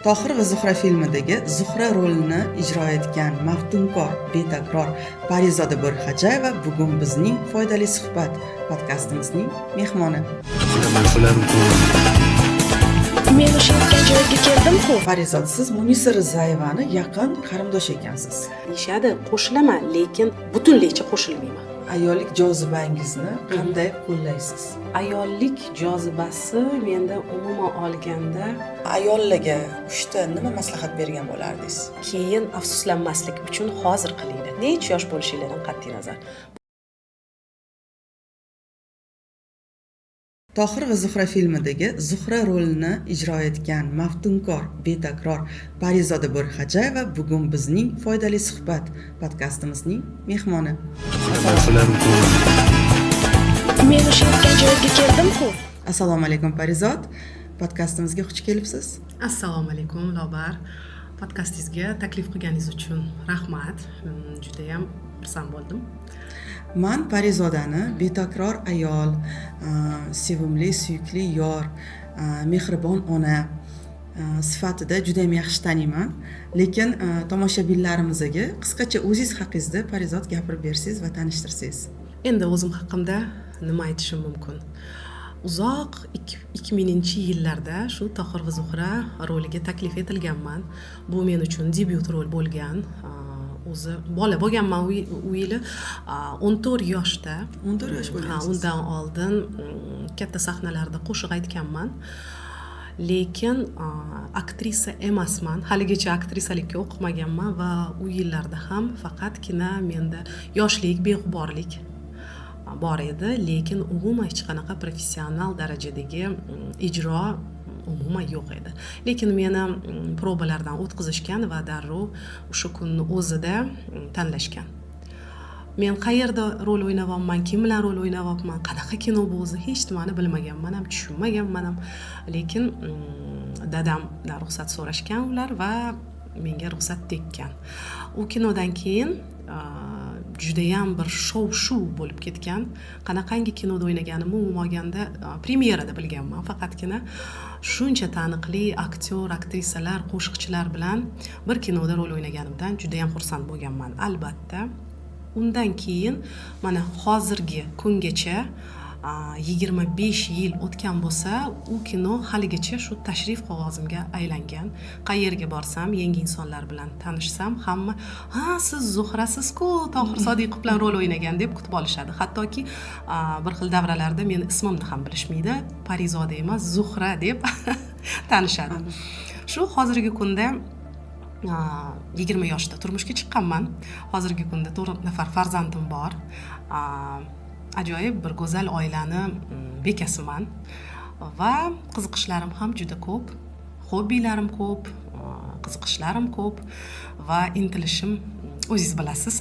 Tohir va Zuhra filmidagi Zuhra rolini ijro etgan maftunkor, betakror Parizoda Bo'rixojayeva bugun bizning foydali suhbat podkastimizning mehmoni. Men o'sha aytgan joyga keldim-ku. Parizod, siz Munisa Rizayevani yaqin qarindosh ekansiz. Deyishadi, qo'shilaman, lekin butunlaycha qo'shilmayman. Ayollik jozibangizni qanday qo'llaysiz? Ayollik jozibasi menda umuman olganda Ayollarga 3 ta nima maslahat bergan bo'lardingiz? keyin afsuslanmaslik uchun hozir qilinglar. Necha yosh bo'lishinglardan qat'iy nazar. Tohir va Zuhra filmidagi Zuhra rolini ijro etgan maftunkor, betakror Parizoda Bo'rixojayeva bugun bizning foydali suhbat podkastimizning mehmoni. Men o'sha aytgan joyga keldim-ku. Assalomu alaykum Parizod. Podkastimizga xush kelibsiz. Assalomu alaykum Lobar. Podkastingizga taklif qilganingiz uchun rahmat. Juda ham xursand bo'ldim. Men Parizodani betakror ayol, sevimli, suyukli yor, mehribon ona sifatida juda ham yaxshi taniyman. Lekin tomoshabinlarimizga qisqacha o'zingiz haqingizda Parizod gapirib bersangiz va tanishtirsangiz. Endi o'zim haqimda nima aytishim mumkin? Uzoq 2000-yillarda shu Tohir va Zuhra roliga taklif etilganman. Bu men uchun debyut rol bo'lgan. O'zi bola bo'lganman u yili 14 yoshda. 14 yosh bo'lgansiz. Undan oldin katta sahnalarda qo'shiq aytganman. Lekin aktrisa emasman. Haligacha aktrisalikka o'qimaganman va u yillarda ham faqatgina menda yoshlik, beg'uborlik bor edi, lekin umuman hech qanaqa professional darajadagi ijro umuman yo'q edi. Lekin meni probalardan o'tkazishgan va darrov o'sha kunni o'zida tanlashgan. Men qayerda rol o'ynayapman, kim bilan rol o'ynayapman, qanaqa kino bu o'zi hech nimani bilmaganman ham, tushunmaganman ham. Lekin dadamdan ruxsat so'rashgan ular va menga ruxsat tekkan. U kinodan keyin judayam bir shov-shuv bo'lib ketgan. Qanaqangi kinoda o'ynaganimni umuman olganda premyerada bilganman. Faqatgina shuncha taniqli aktyor, aktrisalar, qo'shiqchilar bilan bir kinoda rol o'ynaganimdan judayam xursand bo'lganman. Albatta, undan keyin mana hozirgi kungacha 25 yil o'tgan bo'lsa, u kino haligacha shu tashrif qog'ozimga aylangan. Qayerga borsam, yangi insonlar bilan tanishsam, hamma "Ha, siz Zuhrasiz-ku, Tohir Sodiqov bilan rol o'ynagan" deb kutib olishadi. Hattoki bir xil davralarda meni ismimni ham bilishmaydi. Parizoda emas, Zuhra deb tanishadi. Shu hozirgi kunda 20 yoshda turmushga chiqqanman. Hozirgi kunda 4 nafar farzandim bor. Ajoyib bir go'zal oilani bekasiman va qiziqishlarim ham juda ko'p, hobbilarim ko'p, qiziqishlarim ko'p va intilishim o'zingiz bilasiz,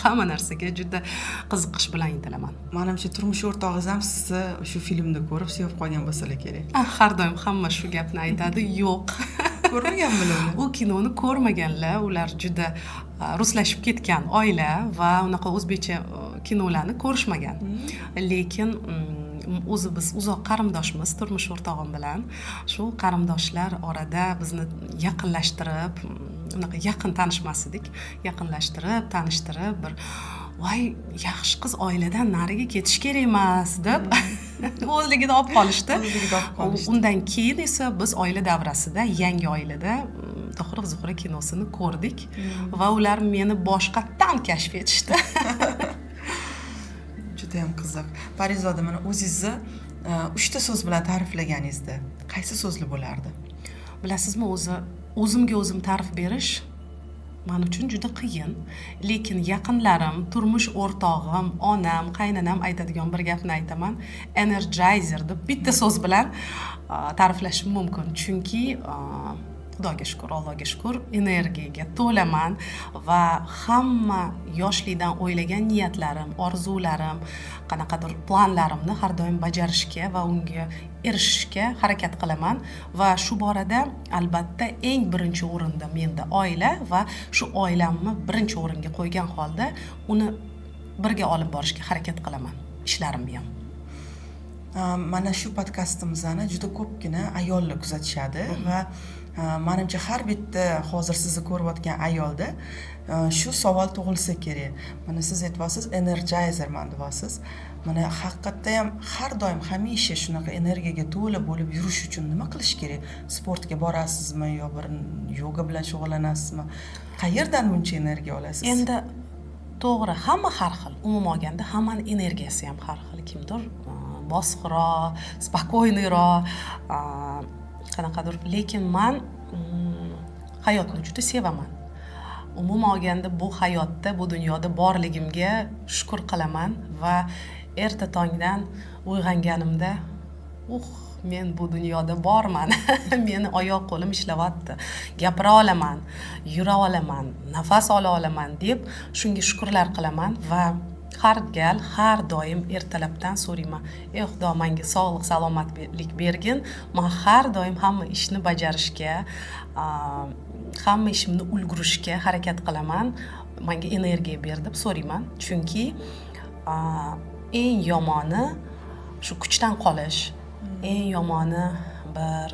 hamma narsaga juda qiziqish bilan intilaman. Menimcha turmush o'rtog'ingiz ham sizni shu filmda ko'rib sevib qolgan bo'lsa kerak. Har doim hamma shu gapni aytadi. Yo'q. Ko'rmaganmilar uni? U kinoni ko'rmaganlar, ular juda ruslashib ketgan oila va unaqa o'zbekcha kinolarni ko'rishmagan. Lekin o'zi biz uzoq qarindoshmiz turmush o'rtog'im bilan. Shu qarindoshlar orada bizni yaqinlashtirib, unaqa yaqin tanishmas edik, yaqinlashtirib, tanishtirib bir voy, yaxshi qiz oiladan nariga ketish kerak emas deb o'zligida olib qolishdi. Undan keyin esa biz oila davrasida, yangi oilada Tohir va Zuhra kinosini ko'rdik va ular meni boshqatdan kashf etishdi. Juda ham qiziq. Parizoda, mana o'zingizni 3 ta so'z bilan ta'riflaganingizda qaysi so'zli bo'lardi? Bilasizmi, o'zimga o'zim ta'rif berish men uchun juda qiyin. Lekin yaqinlarim, turmush o'rtog'im, onam, qaynonam aytadigan bir gapni aytaman. Energizer deb bitta so'z bilan ta'riflashim mumkin. Chunki Xudoga shukr, Allohga shukr, energiyaga to'laman va hamma yoshlikdan o'ylagan niyatlarim, orzularim, qanaqadir planlarimni har doim bajarishga va unga erishishga harakat qilaman va shu borada albatta eng birinchi o'rinda menda oila va shu oilamni birinchi o'ringa qo'ygan holda uni birga olib borishga harakat qilaman, ishlarimni ham. Mana shu podkastimizni juda ko'pgina ayollar kuzatishadi va Menimcha har bitta hozir sizni ko'rayotgan ayolda shu savol tug'ilsa kerak. Mana siz aytyapsiz, energizerman deyapsiz. Mana haqiqatda ham har doim hamisha shunaqa energiyaga to'la bo'lib yurish uchun nima qilish kerak? Sportga borasizmi yo bir yoga bilan shug'ullanasizmi? Qayerdan buncha energiya olasiz? Endi to'g'ri, hamma har xil. Umuman olganda hammaning energiyasi ham har xil. Kimdir bosiqroq, spokойныйroq, qanaqadir. Lekin men hayotni juda sevaman. Umuman olganda bu hayotda, bu dunyoda borligimga shukr qilaman va erta tongdan uyg'onganimda, men bu dunyoda borman. Meni oyoq qo'lim ishlayapti. Gapira olaman, yura olaman, nafas ola olaman deb shunga shukrlar qilaman va har gal, har doim ertalabdan so'rayman. Ey Xudo, menga sog'lik, salomatlik bergin. Men har doim hamma ishni bajarishga, hamma ishimni ulgurishga harakat qilaman. Menga energiya ber deb so'rayman. Chunki eng yomoni shu kuchdan qolish. Eng yomoni bir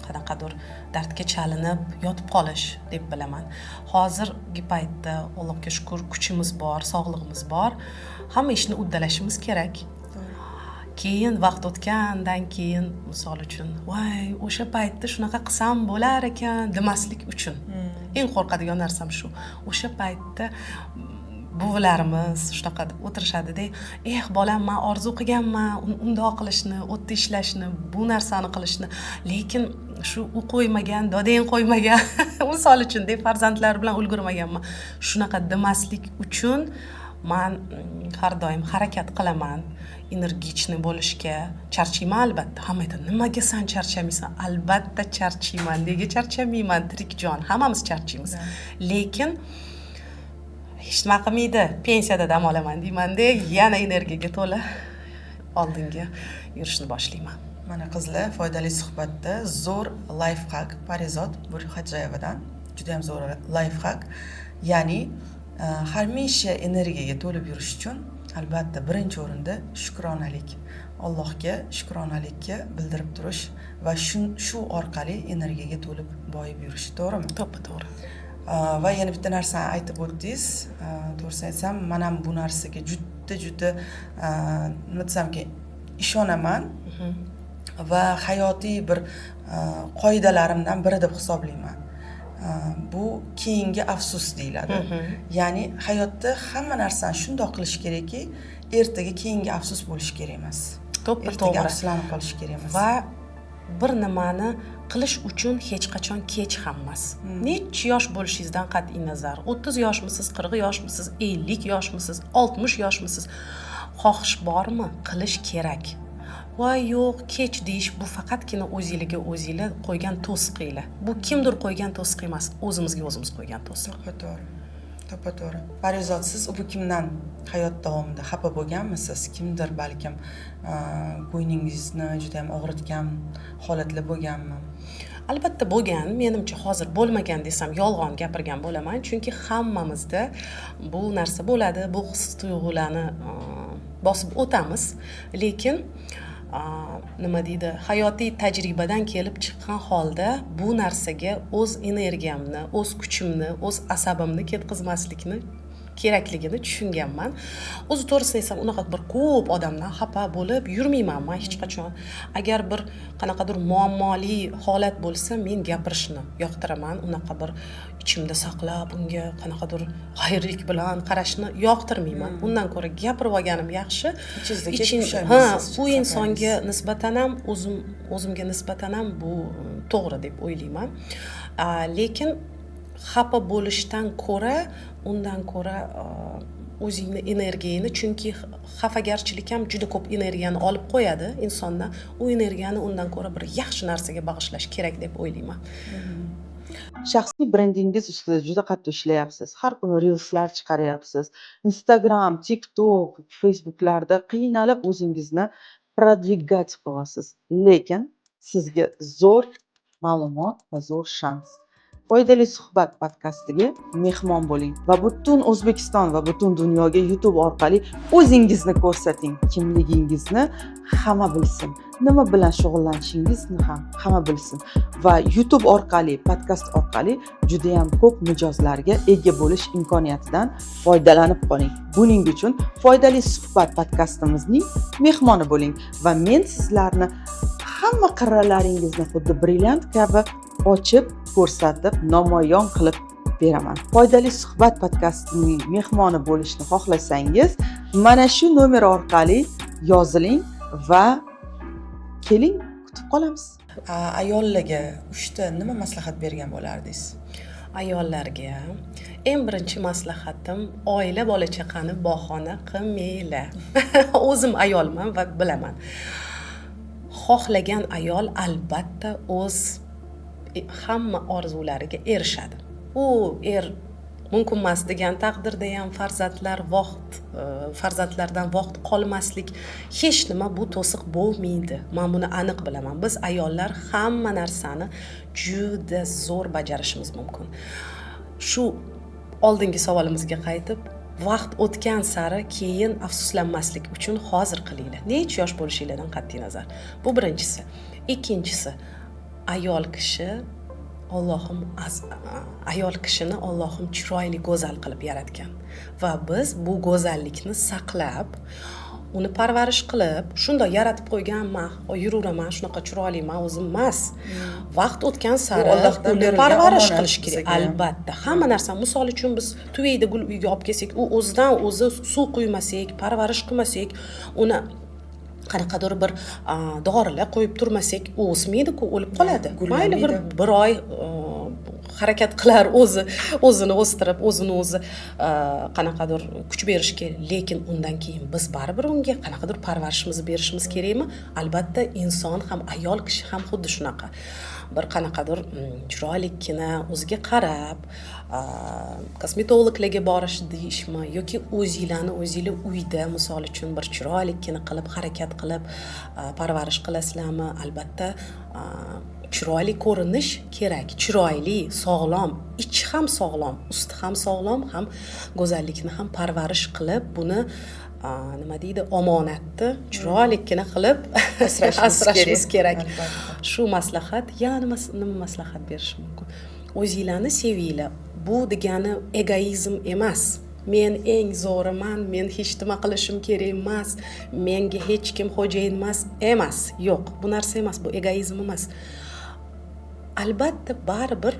qanaqadir dardga chalinib yotib qolish deb bilaman. Hozirgi paytda Allohga shukr, kuchimiz bor, sog'lig'imiz bor. Hamma ishni uddalashimiz kerak. Keyin vaqt o'tgandan keyin misol uchun, voy, o'sha paytda shunaqa qilsam bo'lar ekan demaslik uchun. Eng qo'rqadigan narsam shu. O'sha paytda buvilarimiz shunaqa deb o'tirishadi-da, bolam, men orzu qilganman, undoq qilishni, o'tda ishlashni, bu narsani qilishni, lekin shu u qo'ymagan, dodang qo'ymagan, misol uchun deb farzandlar bilan ulgurmaganman. Shunaqa demaslik uchun men har doim harakat qilaman, energichni bo'lishga. Charchayman albatta. Hamma aytadi, nimaga sen charchamaysan? Albatta charchayman. Nega charchamayman? Tirik jon, hammamiz charchaymiz. Lekin hech nima qilmaydi, pensiyada dam olaman deyman-da, yana energiyaga to'la oldinga yurishni boshlayman. Mana qizlar, foydali suhbatda zo'r life hack Parizod Burxo'jayevadan juda ham zo'r life hack. Ya'ni hamisha energiyaga to'lib yurish uchun albatta birinchi o'rinda shukronalik. Allohga shukronalikka bildirib turish va shu orqali energiyaga to'lib boyib yurish, to'g'rimi? To'g'ri. Va yana bitta narsani aytib o'tdingiz. To'g'risini aytsam, men ham bu narsaga juda nima desamki, ishonaman va hayotiy bir qoidalarimdan biri deb hisoblayman. Bu keyingi afsus deyiladi. Ya'ni hayotda hamma narsani shundoq qilish kerakki, ertaga keyingi afsus bo'lish kerak emas. To'g'ri, afsuslanib qolish kerak emas. Va bir nimani qilish uchun hech qachon kech ham emas. Necha yosh bo'lishingizdan qat'iy nazar, 30 yoshmisiz, 40 yoshmisiz, 50 yoshmisiz, 60 yoshmisiz, xohish bormi? Qilish kerak. Voy yo'q, kech deyish bu faqatgina o'zingizga qo'ygan to'siqinglar. Bu kimdir qo'ygan to'siq emas, o'zimizga o'zimiz qo'ygan to'siq. To'g'ri. Parizod, siz bu kimdan hayot davomida xafa bo'lganmisiz? Kimdir balkim bo'yningizni juda ham og'ritgan holatlar bo'lganmi? Albatta bo'lgan. Menimcha hozir bo'lmagan desam yolg'on gapirgan bo'laman, chunki hammamizda bu narsa bo'ladi, bu his-tuyg'ularni bosib o'tamiz, lekin nima deydi, hayotiy tajribadan kelib chiqqan holda bu narsaga o'z energiyamni, o'z kuchimni, o'z asabimni ketkazmaslikni kerakligini tushunganman. O'zi to'g'risini aytsam, unaqa bir ko'p odamdan xafa bo'lib yurmayman men hech qachon. Agar bir qanaqadir muammoli holat bo'lsa, men gapirishni yoqtiraman. Unaqa bir ichimda saqlab, unga qanaqadir g'ayirlik bilan qarashni yoqtirmayman. Undan ko'ra gapirib olganim yaxshi. Bu insonga nisbatan ham, o'zimga nisbatan ham bu to'g'ri deb o'ylayman. Lekin xafa bo'lishdan ko'ra, undan ko'ra o'zingni energiyani, chunki xafagarchilik ham juda ko'p energiyani olib qo'yadi insondan. U energiyani undan ko'ra bir yaxshi narsaga bag'ishlash kerak deb o'ylayman. Shaxsiy brendingiz ustida juda qattiq ishlayapsiz. Har kuni reelslar chiqaryapsiz. Instagram, TikTok, Facebooklarda qiynalib o'zingizni prodvigat qilyapsiz. Lekin sizga zo'r ma'lumot va zo'r shans. Foydali suhbat podkastiga mehmon bo'ling va butun O'zbekiston va butun dunyoga YouTube orqali o'zingizni ko'rsating. Kimligingizni hamma bilsin. Nima bilan shug'ullanishingizni ham hamma bilsin. Va YouTube orqali, podkast orqali juda ham ko'p mijozlarga ega bo'lish imkoniyatidan foydalanib qoling. Buning uchun Foydali suhbat podkastimizning mehmoni bo'ling va men sizlarni hamma qirralaringizni xuddi brilliant kabi ochib, ko'rsatib, namoyon qilib beraman. Foydali suhbat podkastining mehmoni bo'lishni xohlasangiz, mana shu nomer orqali yoziling va keling, kutib qolamiz. Ayollarga 3 ta nima maslahat bergan bo'lardingiz? Ayollarga eng birinchi maslahatim oila bola chaqani bahona qilmanglar. O'zim ayolman va bilaman. Xohlagan ayol albatta o'z hamma orzulariga erishadi. U mumkin emas degan taqdirda ham farzandlardan vaqt qolmaslik hech nima bu to'siq bo'lmaydi. Men buni aniq bilaman. Biz ayollar hamma narsani juda zo'r bajarishimiz mumkin. Shu oldingi savolimizga qaytib, vaqt o'tgan sari keyin afsuslanmaslik uchun hozir qilinglar. Necha yosh bo'lishinglardan qat'iy nazar. Bu birinchisi. Ikkinchisi, ayol kishini Allohim chiroyli, go'zal qilib yaratgan va biz bu go'zallikni saqlab, uni parvarish qilib, shunday yaratib qo'yganman, yuraveraman, shunaqa chiroyliman o'zim emas. Vaqt o'tgan sari uni parvarish qilish kerak. Albatta, hamma narsa, misol uchun biz tuvayda gul uyga olib kelsak, u o'zidan o'zi suv quymasak, parvarish qilmasak, uni qanaqadir bir dorilar qo'yib turmasak, u o'smaydi-ku, o'lib qoladi. Mayli bir oy harakat qilar, o'zini o'stirib, o'zini o'zi qanaqadir kuch berish kerak, lekin undan keyin biz baribir unga qanaqadir parvarishimizni berishimiz kerakmi? Albatta, inson ham, ayol kishi ham xuddi shunaqa. Bir qanaqadir chiroylikkina o'ziga qarab, kosmetologlarga borish deyishmi yoki o'zingizlar uyda misol uchun bir chiroylikkina qilib, harakat qilib parvarish qilasizlarmi? Albatta, chiroyli ko'rinish kerak, chiroyli, sog'lom, ichi ham sog'lom, usti ham sog'lom, ham go'zallikni ham parvarish qilib, buni nima deydi, omonatni chiroylikkina qilib asrashimiz kerak. Shu maslahat, yana nima maslahat berish mumkin? O'zinglarni sevinglar. Bu degani egoizm emas. Men eng zo'riman, men hech nima qilishim kerak emas, menga hech kim xo'jayin emas. Yo'q, bu narsa emas, bu egoizm emas. Albatta, baribir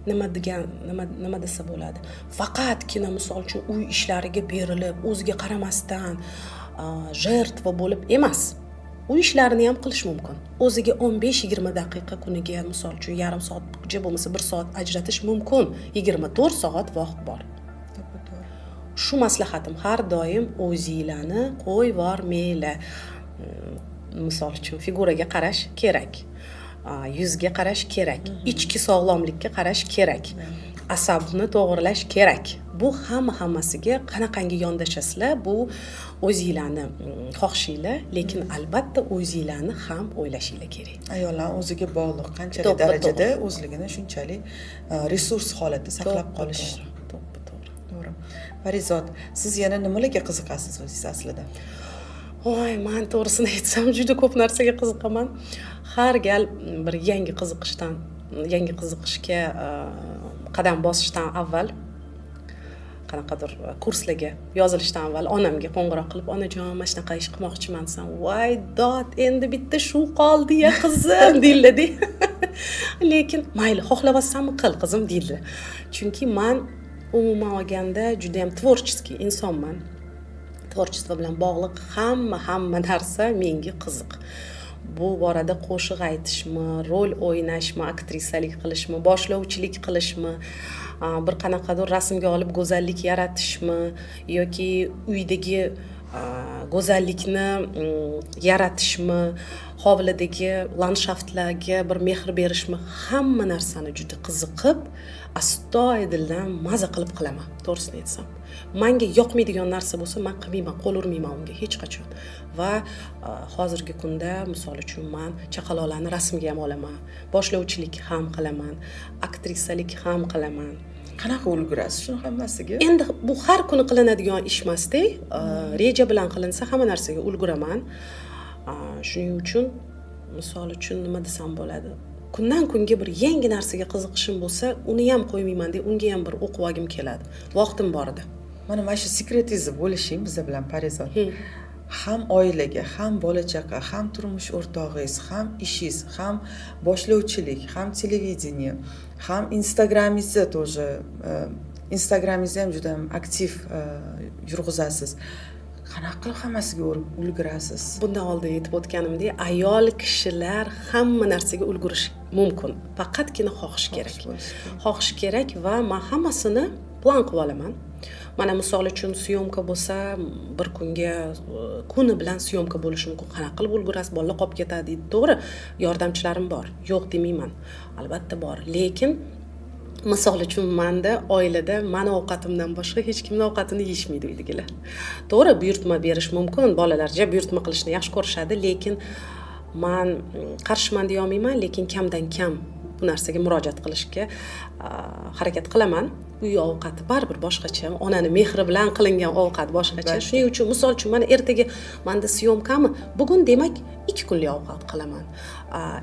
nima desa bo'ladi. Faqatgina misol uchun uy ishlariga berilib, o'ziga qaramasdan jertva bo'lib emas. Uy ishlarini ham qilish mumkin. O'ziga 15-20 daqiqa kuniga, misol uchun yarim soatga bo'lmasa 1 soat ajratish mumkin. 24 soat vaqt bor. Shu maslahatim har doim o'zinglarni qo'yvormanglar. Misol uchun figuraga qarash kerak. Yuzga qarash kerak, ichki sog'lomlikka qarash kerak, asabni to'g'rilash kerak. Bu hammasiga qanaqangi yondashasizlar, bu o'zinglarni xohishinglar, lekin albatta o'zinglarni ham o'ylashinglar kerak. Ayollar o'ziga bog'liq, qanchalik darajada o'zligini shunchalik resurs holatda saqlab qolish. To'g'ri. Farizod, siz yana nimalarga qiziqasiz o'zingiz aslida? Men to'g'risini aytsam, juda ko'p narsaga qiziqaman. Har gal bir yangi qiziqishga qadam bosishdan avval, qanaqadir kurslarga yozilishdan avval onamga qo'ng'iroq qilib, onajon, mana shunaqa ish qilmoqchiman desam, voy dod, endi bitta shu qoldi-ya qizim deyiladi. Lekin mayli, xohlavatsanmi qil qizim deydi. Chunki men umuman olganda juda ham tvorческий insonman. Tvorчество bilan bog'liq hamma narsa menga qiziq. Bu borada qo'shiq aytishmi, rol o'ynashmi, aktrisalik qilishmi, boshlovchilik qilishmi, bir qanaqadir rasmga olib go'zallik yaratishmi yoki uydagi go'zallikni yaratishmi, hovlidagi landshaftlarga bir mehr berishmi, hamma narsani juda qiziqib, astoydildan maza qilib qilaman, to'g'risini aytsam. Menga yoqmaydigan narsa bo'lsa, men qilmayman, qo'l urmayman unga hech qachon. Va hozirgi kunda, misol uchun, men chaqaloqlarni rasmga ham olaman, boshlovchilik ham qilaman, aktrisalik ham qilaman. Qanaqa ulgurasiz shuni hammasiga? Endi bu har kuni qilinadigan ish emas-da, reja bilan qilinsa hamma narsaga ulguraman. Shuning uchun, misol uchun nima desam bo'ladi? Kundan kunga bir yangi narsaga qiziqishim bo'lsa, uni ham qo'ymayman deb, unga ham bir o'qib olgim keladi. Vaqtim bor edi. Mana shu sekretingizni bo'lishing biz bilan Parizod. Ham oilaga, ham bola chaqa, ham turmush o'rtog'ingiz, ham ishingiz, ham boshlovchilik, ham televideniye, ham Instagramingizni тоже, Instagramingizni ham juda aktiv yurg'izasiz. Qanaqa qilib hammasiga ulgurasiz? Bundan oldin aytib o'tganimdek, ayol kishilar hamma narsaga ulgurish mumkin. Faqatgina xohish kerak. Xohish kerak va men hammasini plan qilib olaman. Mana misol uchun syomka bo'lsa, bir kunga kuni bilan syomka bo'lishi mumkin. Qanaqa qilib ulgurasiz? Bolalar qolib ketadi deydi. To'g'ri, yordamchilarim bor. Yo'q demayman. Albatta bor. Lekin misol uchun menda oilada meni ovqatimdan boshqa hech kimning ovqatini yeyishmaydi uydagilar. To'g'ri, buyurtma berish mumkin. Bolalarga buyurtma qilishni yaxshi ko'rishadi, lekin men qarshiman deya olmayman, lekin kamdan kam bu narsaga murojaat qilishga harakat qilaman. Uy ovqati baribir boshqacha, onani mehri bilan qilingan ovqat boshqacha. Shuning uchun misol uchun mana ertaga menda syomkami, bugun demak 2 kunlik ovqat qilaman.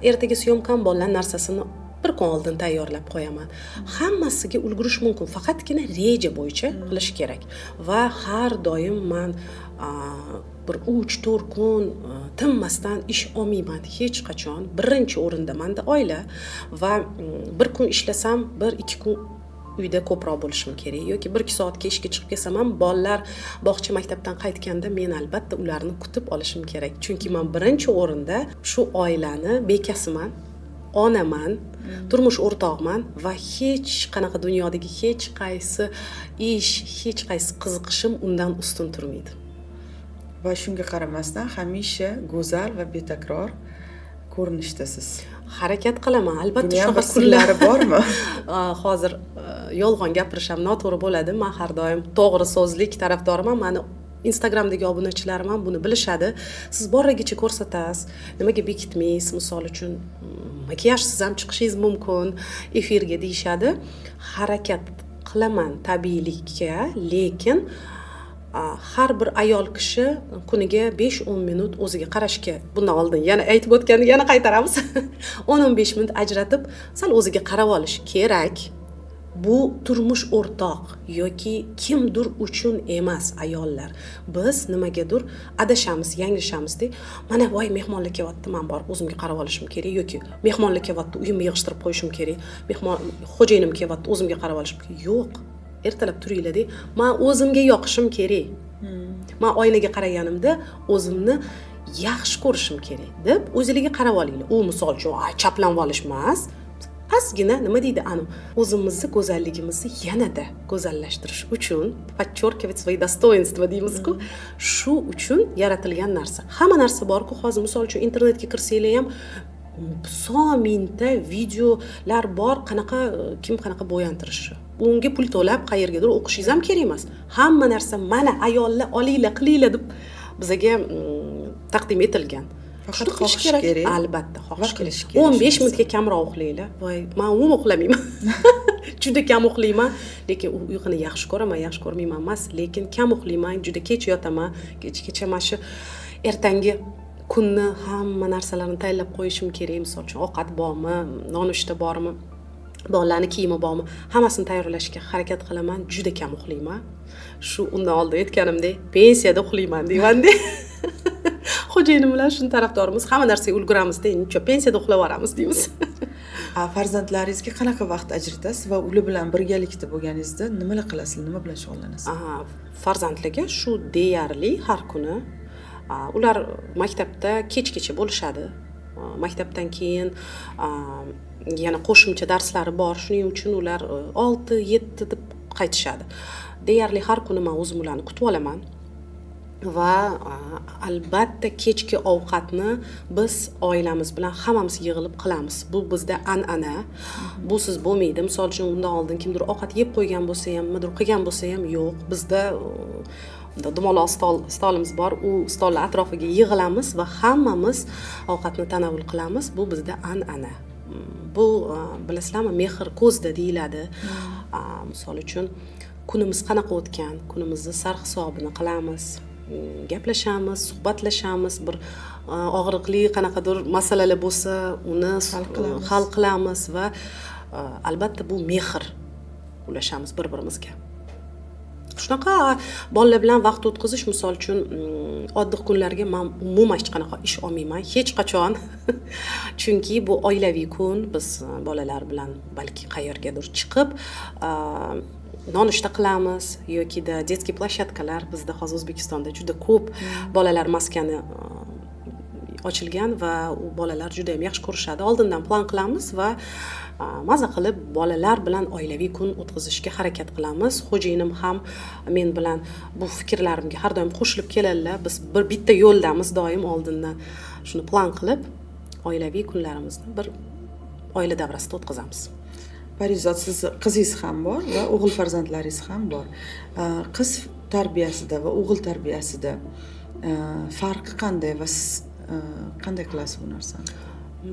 Ertaga syomkam bolalar narsasini bir kun oldin tayyorlab qo'yaman. Hammasiga ulgurish mumkin, faqatgina reja bo'yicha qilish kerak. Va har doim men bir 3-4 kun tinmasdan ish olmayman hech qachon. Birinchi o'rinda menda oila va bir kun ishlasam, 1-2 kun uyda ko'proq bo'lishim kerak yoki 1-2 soatga ishga chiqib kelsam ham bolalar bog'cha maktabdan qaytganda men albatta ularni kutib olishim kerak. Chunki men birinchi o'rinda shu oilani bekasiman, onaman, turmush o'rtog'man va hech qanaqa dunyodagi hech qaysi ish, hech qaysi qiziqishim undan ustun turmaydi. Va shunga qaramasdan hamisha go'zal va betakror ko'rinishdasiz. Harakat qilaman, albatta shunaqa kunlari bormi? Hozir yolg'on gapirishim noto'g'ri bo'ladi. Men har doim to'g'ri so'zlik tarafdoriman. Meni Instagramdagi obunachilarim ham buni bilishadi. Siz borligicha ko'rsatasiz, nimaga bekitmaysiz? Misol uchun makiyajsiz ham chiqishingiz mumkin efirga deyishadi. Harakat qilaman tabiiylikka, lekin har bir ayol kishi kuniga 5-10 minut o'ziga qarashga, bundan oldin yana aytib o'tganini yana qaytaramiz. 10-15 minut ajratib, sal o'ziga qarab olish kerak. Bu turmush o'rtoq yoki kimdir uchun emas ayollar. Biz nimagadir adashamiz, yanglishamiz-da. Mana voy mehmonlar kelyapti, men borib o'zimga qarab olishim kerak yoki mehmonlar kelyapti, uyimni yig'ishtirib qo'yishim kerak. Xo'jayinim kelyapti, o'zimga qarab olishim kerak. Yo'q. Ertalab turinglar-da. Men o'zimga yoqishim kerak. Men oynaga qaraganimda o'zimni yaxshi ko'rishim kerak deb o'zingizga qarab olinglar. U misol uchun chaplanib olish emas. Ozgina nima deydi, o'zimizni go'zalligimizni yanada go'zallashtirish uchun, подчеркивать свои достоинства deymiz-ku, shu uchun yaratilgan narsa. Hamma narsa bor-ku, hozir misol uchun internetga kirsanglar ham son mingta videolar bor, kim qanaqa bo'yantirishi. Unga pul to'lab qayergadir o'qishingiz ham kerak emas. Hamma narsa mana ayollar olinglar, qilinglar deb bizga taqdim etilgan. Faqat xohish kerak. Albatta, xohish kerak. 15 minutga kamroq uxlaylar. Voy, men umuman uxlamayman. Juda kam uxlayman, lekin uyquni yaxshi ko'raman, yaxshi ko'rmayman emas, lekin kam uxlayman, juda kech yotaman. Kechgacha mana shu ertangi kunni hamma narsalarni tayyorlab qo'yishim kerak. Misol uchun ovqat bormi, nonushta bormi, bolalarning kiyimi bormi, hammasini tayyorlashga harakat qilaman. Juda kam uxlayman. Shu undan oldin aytganimdek, pensiyada uxlayman deyman-da. Xo'jayinim bilan shuni tarafdorimiz, hamma narsaga ulguramiz-da, endi pensiyada uxlab olamiz deymiz. Farzandlaringizga qanaqa vaqt ajratasiz va ular bilan birgalikda bo'lganingizda nimalar qilasiz, nima bilan shug'ullanasiz? Farzandlarga shu deyarli har kuni ular maktabda kechgacha bo'lishadi. Maktabdan keyin yana qo'shimcha darslari bor. Shuning uchun ular 6-7 deb qaytishadi. Deyarli har kuni men o'zim ularni kutib olaman. va albatta kechki ovqatni biz oilamiz bilan hammamiz yig'ilib qilamiz. Bu bizda an'ana. Bu siz bo'lmaydi. Misol uchun undan oldin kimdir ovqat yeb qo'ygan bo'lsa ham, nimadir qilgan bo'lsa ham yo'q. Bizda dumaloq stolimiz bor. U stollar atrofiga yig'ilamiz va hammamiz ovqatni tanovul qilamiz. Bu bizda an'ana. Bu bilasizlarmi, mehr ko'zda deyiladi. Misol uchun kunimiz qanaqa o'tgan, kunimizni sarhisobini qilamiz. Gaplashamiz, suhbatlashamiz, bir og'riqli qanaqadir masalalar bo'lsa, uni hal qilamiz va albatta bu mehr ulashamiz bir-birimizga. Shunaqa bolalar bilan vaqt o'tkazish, misol uchun oddiy kunlarga men umuman hech qanaqa ish olmayman, hech qachon. Chunki bu oilaviy kun, biz bolalar bilan balki qayergadir chiqib nonushta qilamiz yoki-da детский площадкалар bizda hozir O'zbekistonda juda ko'p bolalar maskani ochilgan va u bolalar juda ham yaxshi ko'rishadi. Oldindan plan qilamiz va maza qilib bolalar bilan oilaviy kun o'tkazishga harakat qilamiz. Xo'jayinim ham men bilan bu fikrlarimga har doim qo'shilib keladilar. Biz bitta yo'ldamiz doim oldindan shuni plan qilib oilaviy kunlarimizni bir oila davrasida o'tkazamiz. Parizod, sizni qizingiz ham bor va o'g'il farzandlaringiz ham bor. Qiz tarbiyasida va o'g'il tarbiyasida farqi qanday va siz qanday qilasiz bu narsani?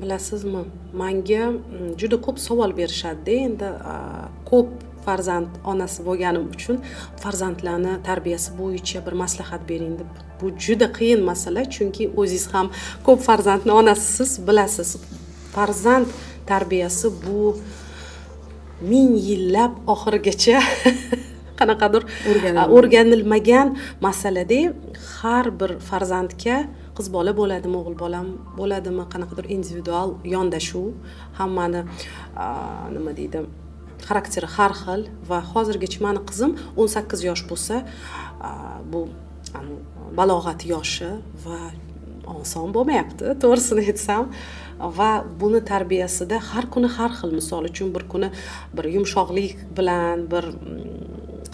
Bilasizmi, menga juda ko'p savol berishadi. Endi ko'p farzand onasi bo'lganim uchun farzandlarni tarbiyasi bo'yicha bir maslahat bering deb. Bu juda qiyin masala, chunki o'zingiz ham ko'p farzandning onasisiz, bilasiz. Farzand tarbiyasi bu ming yillab oxirigacha qanaqadir o'rganilmagan masalada. Har bir farzandga qiz bola bo'ladimi, o'g'il bola bo'ladimi, qanaqadir individual yondashuv, hammani nima deydi, xarakteri har xil va hozirgacha meni qizim 18 yosh bo'lsa, bu balog'at yoshi va oson bo'lmayapti, to'g'risini aytsam. Va buni tarbiyasida har kuni har xil, misol uchun bir kuni bir yumshoqlik bilan, bir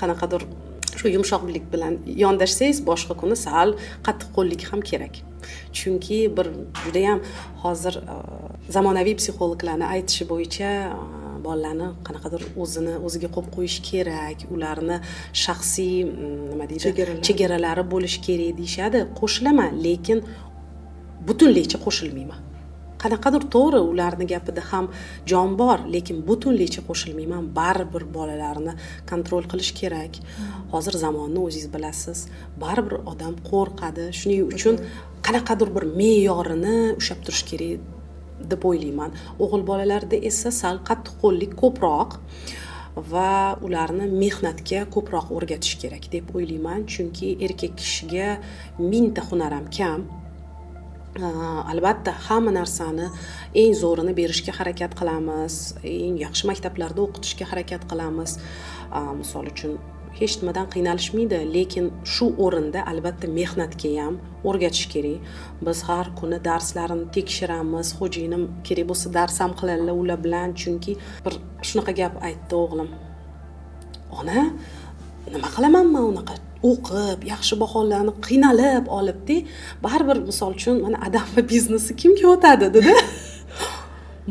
qanaqadir shu yumshoqlik bilan yondashsangiz, boshqa kuni sal qattiqqo'llik ham kerak. Chunki bir juda ham hozir zamonaviy psixologlarning aytishi bo'yicha bolalarni qanaqadir o'ziga qo'yib qo'yish kerak, ularni shaxsiy nima deydi, chegaralari bo'lishi kerak deyshadi. Qo'shilaman, lekin butunlaycha qo'shilmayman. Qanaqadir to'g'ri, ularning gapida ham jon bor, lekin butunlaycha qo'shilmayman. Baribir bolalarni kontrol qilish kerak. Hozir zamonni o'zingiz bilasiz. Baribir odam qo'rqadi. Shuning uchun qanaqadir bir me'yorini ushlab turish kerak deb o'ylayman. O'g'il bolalarda esa sal qattiqqo'llik ko'proq va ularni mehnatga ko'proq o'rgatish kerak deb o'ylayman. Chunki erkak kishiga 1000 ta hunar ham kam. Albatta hamma narsani eng zo'rini berishga harakat qilamiz, eng yaxshi maktablarda o'qitishga harakat qilamiz. Misol uchun hech nimadan qiynalishmaydi, lekin shu o'rinda albatta mehnatga ham o'rgatish kerak. Biz har kuni darslarini tekshiramiz, xo'jayinim kerak bo'lsa dars ham qiladilar ular bilan, chunki bir shunaqa gap aytdi o'g'lim. Ona, nima qilaman men unaqa o'qib, yaxshi baholarni qiynalib olibdi, baribir misol uchun mana adam va biznesi kimga o'tadi dedi.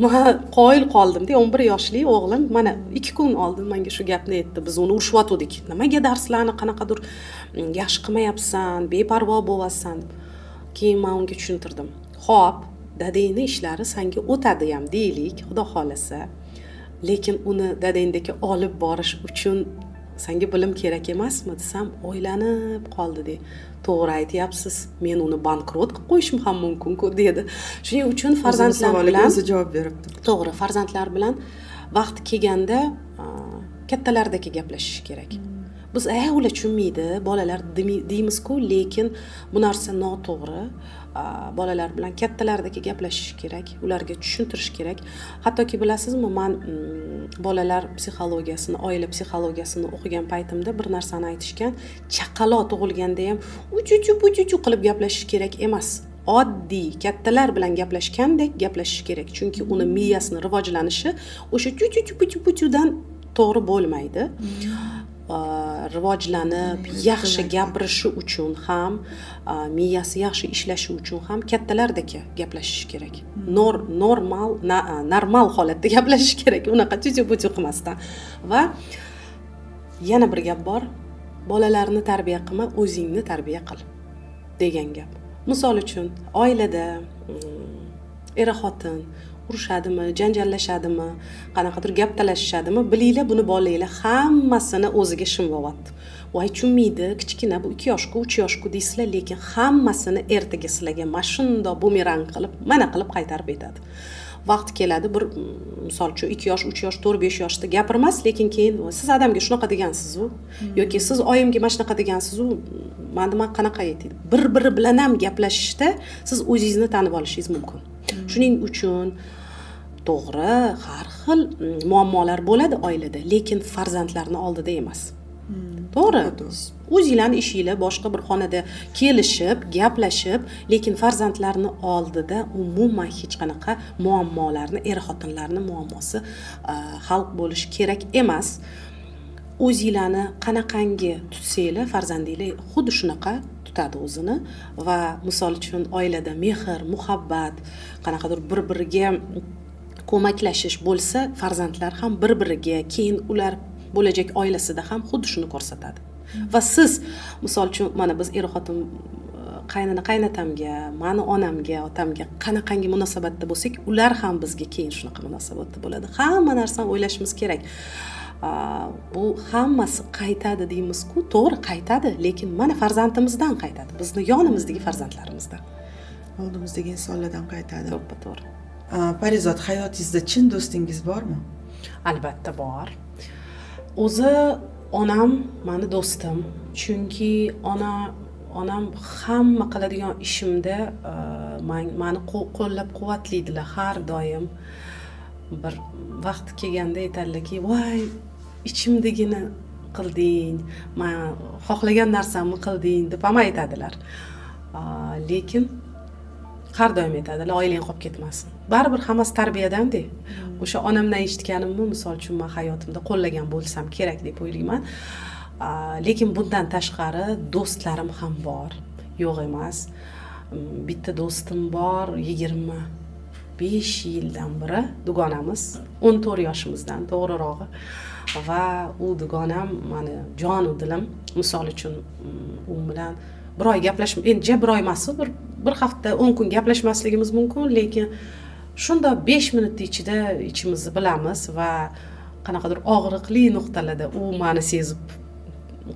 Men qoyil qoldim-da, 11 yoshli o'g'lim mana 2 kun oldin menga shu gapni aytdi. Biz uni urishayotdik. Nimaga darslarni qanaqadir yaxshi qilmayapsan, beparvo bo'lasan. Keyin men unga tushuntirdim. Xo'p, dadangni ishlari senga o'tadi ham deylik, xudo xolasa. Lekin uni dadangdagi olib borish uchun senga bilim kerak emasmi desam, o'ylanib qoldi-de. To'g'ri aytyapsiz, men uni bankrot qilib qo'yishim ham mumkin-ku dedi. Shuning uchun farzandlar bilan o'zi javob beribdi. To'g'ri, farzandlar bilan vaqt kelganda kattalardagi gaplashish kerak. Biz ular tushunmaydi, bolalar deymiz-ku, lekin bu narsa noto'g'ri. Bolalar bilan kattalardagi gaplashish kerak, ularga tushuntirish kerak. Hattoki bilasizmi, men bolalar psixologiyasini, oila psixologiyasini o'qigan paytimda bir narsani aytishgan, chaqaloq tug'ilganda ham uchu qilib gaplashish kerak emas. Oddiy kattalar bilan gaplashgandek gaplashish kerak, chunki uni miyasining rivojlanishi o'sha chuchu dan to'g'ri bo'lmaydi. rivojlanib yaxshi gapirishi uchun ham miyasi yaxshi ishlashi uchun ham kattalardek gaplashish kerak. Normal holatda gaplashish kerak, unaqa tyu-tyu qilmasdan. Va yana bir gap bor, bolalarni tarbiya qilma, o'zingni tarbiya qil degan gap. Misol uchun oilada er-xotin urushadimi, janjallashadimi, qanaqadir gap talashishadimi, bilinglar buni bolanglar hammasini o'ziga shimvoyapti. Voy tushunmaydi, kichkina bu 2 yoshku, 3 yoshku deysizlar, lekin hammasini ertaga sizlarga mana shundoq bumerang qilib, mana qilib qaytarib aytadi. Vaqt keladi, bir misol uchun 2 yosh, 3 yosh, 4, 5 yoshda gapirmas, lekin keyin siz odamga shunaqa degansiz-ku yoki siz oyimga mana shunaqa degansiz-ku, mana qanaqa aytdi. Bir-biri bilan ham gaplashishda siz o'zingizni tanib olishingiz mumkin. Shuning uchun to'g'ri, har xil muammolar bo'ladi oilada, lekin farzandlarning oldida emas. To'g'ri. O'zingizlarning ishingizlar boshqa bir xonada kelishib, gaplashib, lekin farzandlarning oldida umuman hech qanaqa muammolarni, er-xotinlarning muammosi hal bo'lishi kerak emas. O'zingizlarni qanaqangi tutsanglar, farzandinglar xuddi shunaqa tutadi o'zini va misol uchun oilada mehr, muhabbat, qanaqadir bir-biriga ko'maklashish bo'lsa, farzandlar ham bir-biriga, keyin ular bo'lajak oilasida ham xuddi shuni ko'rsatadi. Va siz misol uchun mana biz er-xotin qaynatamga, mani onamga, otamga qanaqangi munosabatda bo'lsak, ular ham bizga keyin shunaqa munosabatda bo'ladi. Hamma narsani o'ylashimiz kerak. Bu hammasi qaytadi deymiz-ku, to'g'ri qaytadi, lekin mana farzandimizdan qaytadi, bizni yonimizdagi farzandlarimizdan, oldimizdagi insonlardan qaytadi. To'g'ri. Parizod, hayotingizda chin do'stingiz bormi? Albatta bor. O'zi onam mani do'stim, chunki onam hamma qiladigan ishimda mani qo'llab-quvvatlaydilar har doim. Bir vaqt kelganda aytadilarki, "Voy, ichimdagini qilding, men xohlagan narsamni qilding" deb ham aytadilar. Lekin har doim aytadilar, oilang qolib ketmasin. Baribir hammasi tarbiyadan-da. O'sha onamdan eshitganimni misol uchun men hayotimda qo'llagan bo'lsam kerak deb o'ylayman. Lekin bundan tashqari do'stlarim ham bor. Yo'q emas. Bitta do'stim bor, 25 yildan beri dugonamiz, 14 yoshimizdan to'g'rirog'i. Va u dugonam meni jon u dilim. Misol uchun u bilan bir oy gaplashib, endi bir oy emas, bir hafta 10 kun gaplashmasligimiz mumkin, lekin shunda 5 minut ichida ichimizni bilamiz va qanaqadir og'riqli nuqtalarda u meni sezib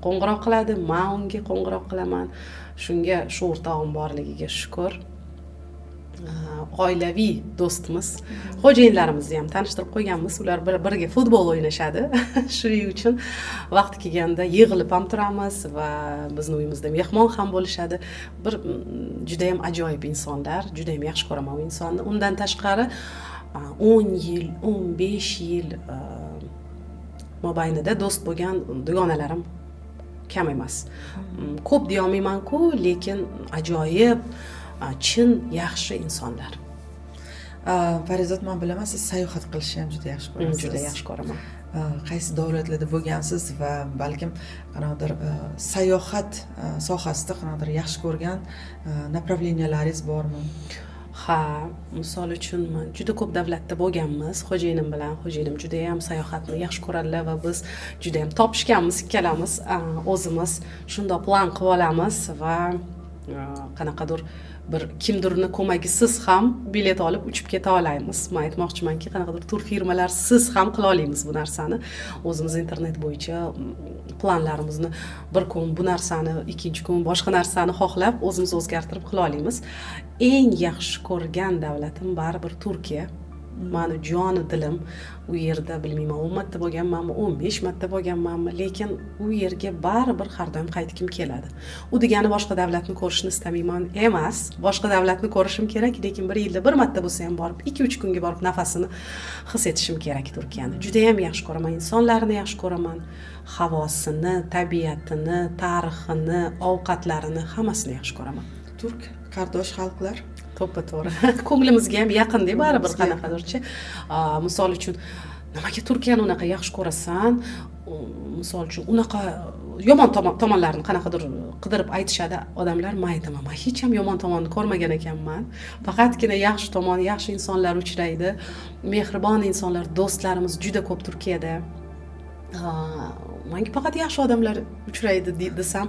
qo'ng'iroq qiladi, men unga qo'ng'iroq qilaman. Shunga shu o'rtog'im borligiga shukr. Oilaviy do'stimiz, xo'jayinlarimizni ham tanishtirib qo'yganmiz. Ular birga futbol o'ynashadi. Shuning uchun vaqt kelganda yig'ilib ham turamiz va bizning uyimizda mehmon ham bo'lishadi. Bir juda ham ajoyib insonlar, juda ham yaxshi ko'raman u insonni. Undan tashqari 10 yil, 15 yil mobaynida do'st bo'lgan dugonalarim kam emas. Ko'p deya olmayman-ku, lekin ajoyib, chin yaxshi insonlar. Parizod, men bilaman, siz sayohat qilishni ham juda yaxshi ko'rasiz. Juda yaxshi ko'raman. Qaysi davlatlarda bo'lgansiz va balkim qanaqadir sayohat sohasida qanaqadir yaxshi ko'rgan направленияларingiz bormi? Ha, misol uchun men juda ko'p davlatda bo'lganmiz xo'jayinim bilan. Xo'jayinim juda ham sayohatni yaxshi ko'radilar va biz juda ham topishganmiz ikkalamiz. O'zimiz shunday plan qilib olamiz va qanaqadir bir kimdirni ko'magisiz ham bilet olib uchib keta olamiz. Men aytmoqchimanki, qanaqadir tur firmalar siz ham qila olamiz bu narsani. O'zimiz internet bo'yicha planlarimizni bir kun bu narsani, ikkinchi kun boshqa narsani xohlab o'zimiz o'zgartirib qila olamiz. Eng yaxshi ko'rgan davlatim baribir Turkiya. Meni joni dilim. U yerda bilmayman 10 marta bo'lganmanmi, 15 marta bo'lganmanmi, lekin u yerga baribir har doim qaytgim keladi. U degani boshqa davlatni ko'rishni istamayman emas. Boshqa davlatni ko'rishim kerak, lekin bir yilda bir marta bo'lsa ham borib, 2-3 kunga borib nafasini his etishim kerak Turkiyani. Juda ham yaxshi ko'raman, insonlarni yaxshi ko'raman, havosini, tabiatini, tarixini, ovqatlarini, hammasini yaxshi ko'raman. Turk qardosh xalqlar to'ppa-to'g'ri. Ko'nglimizga ham yaqin-da baribir qanaqadirchi. Misol uchun, nimaga Turkiyani unaqa yaxshi ko'rasan? misol uchun unaqa yomon tomonlarini qanaqadir qidirib aytishadi odamlar. Men aytaman, men hech ham yomon tomonni ko'rmagan ekanman. Faqatgina yaxshi tomon, yaxshi insonlar uchraydi. Mehribon insonlar, do'stlarimiz juda ko'p Turkiyada. Menga faqat yaxshi odamlar uchraydi desam,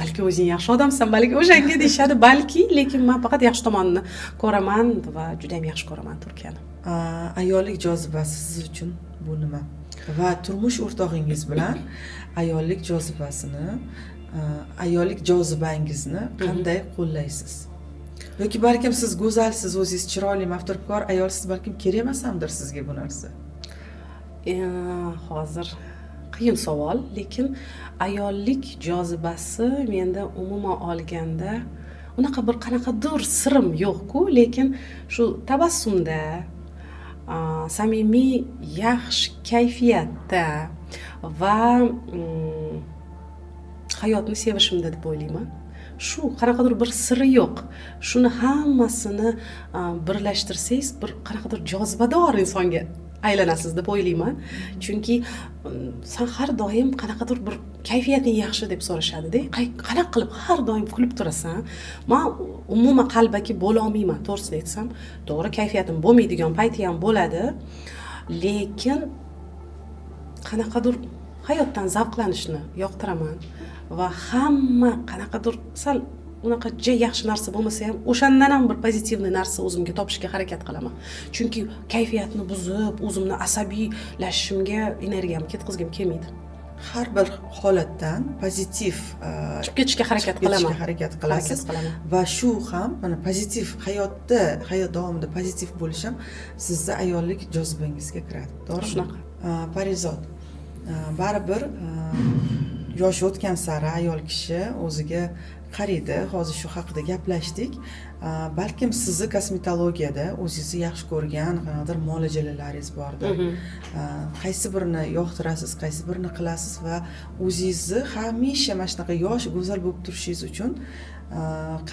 balki o'zing yaxshi odamsan, balki o'shanga deyishadi, balki, lekin men faqat yaxshi tomonni ko'raman va juda ham yaxshi ko'raman Turkiyani. Ayollik jozibasi siz uchun bu nima? Va turmush o'rtog'ingiz bilan ayollik jozibasini, ayollik jozibangizni qanday qo'llaysiz? Yoki balkim siz go'zalsiz, o'zingiz chiroyli, mafturkor ayolsiz, balkim kerak emasdir sizga bu narsa. Hozir qiyin savol, lekin ayollik jozibasi menda umuman olganda unaqa bir qanaqadir sirim yo'q-ku, lekin shu tabassumda, samimiy yaxshi kayfiyatda va hayotni sevishimda deb o'ylayman. Shu qanaqadir bir siri yo'q. Shuni hammasini birlashtirsangiz bir qanaqadir jozibador insonga aylanasiz deb o'ylayman. Chunki sen har doim qanaqadir bir kayfiyating yaxshi deb so'rashadi-da. Qanaqa qilib har doim kulib turasan? Men umuman qalbaki bo'la olmayman, to'g'risini aytsam. To'g'ri, kayfiyatim bo'lmaydigan payti ham bo'ladi, lekin qanaqadir hayotdan zavqlanishni yoqtiraman va hamma qanaqadir sal unaqa yaxshi narsa bo'lmasa ham o'shandan ham bir pozitivniy narsa o'zimga topishga harakat qilaman. Chunki kayfiyatni buzib, o'zimni asabiylashishimga energiyamni ketkizgim kelmaydi. Har bir holatdan pozitiv chiqib ketishga harakat qilaman. Va shu ham mana pozitiv hayot davomida pozitiv bo'lish ham sizni ayollik jozibangizga kiradi. To'g'rimi? Shunaqa. Parizod, baribir yosh o'tgan sari ayol kishi o'ziga qaraydi. Hozir shu haqida gaplashdik. Balkim sizni kosmetologiyada o'zingizni yaxshi ko'rgan qanaqadir muolajalaringiz bordir. Qaysi birini yoqtirasiz, qaysi birini qilasiz va o'zingizni hamisha mana shunaqa yosh, go'zal bo'lib turishingiz uchun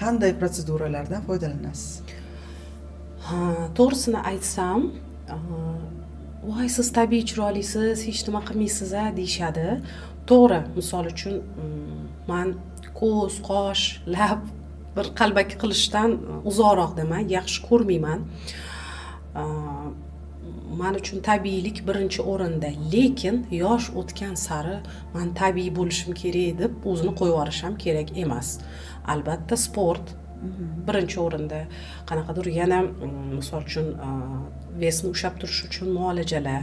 qanday protseduralardan foydalanasiz? To'g'risini aytsam, voy siz tabiiy chiroylisiz, hech nima qilmaysiz-a deyishadi. To'g'ri, misol uchun men ko'z, qosh, lab bir qalbaki qilishdan uzoqroqdaman, yaxshi ko'rmayman. Men uchun tabiiylik birinchi o'rinda, lekin yosh o'tgan sari men tabiiy bo'lishim kerak deb o'zini qo'yib yuborish ham kerak emas. Albatta sport birinchi o'rinda, qanaqadir yana misol uchun vesni ushlab turish uchun muolajalar,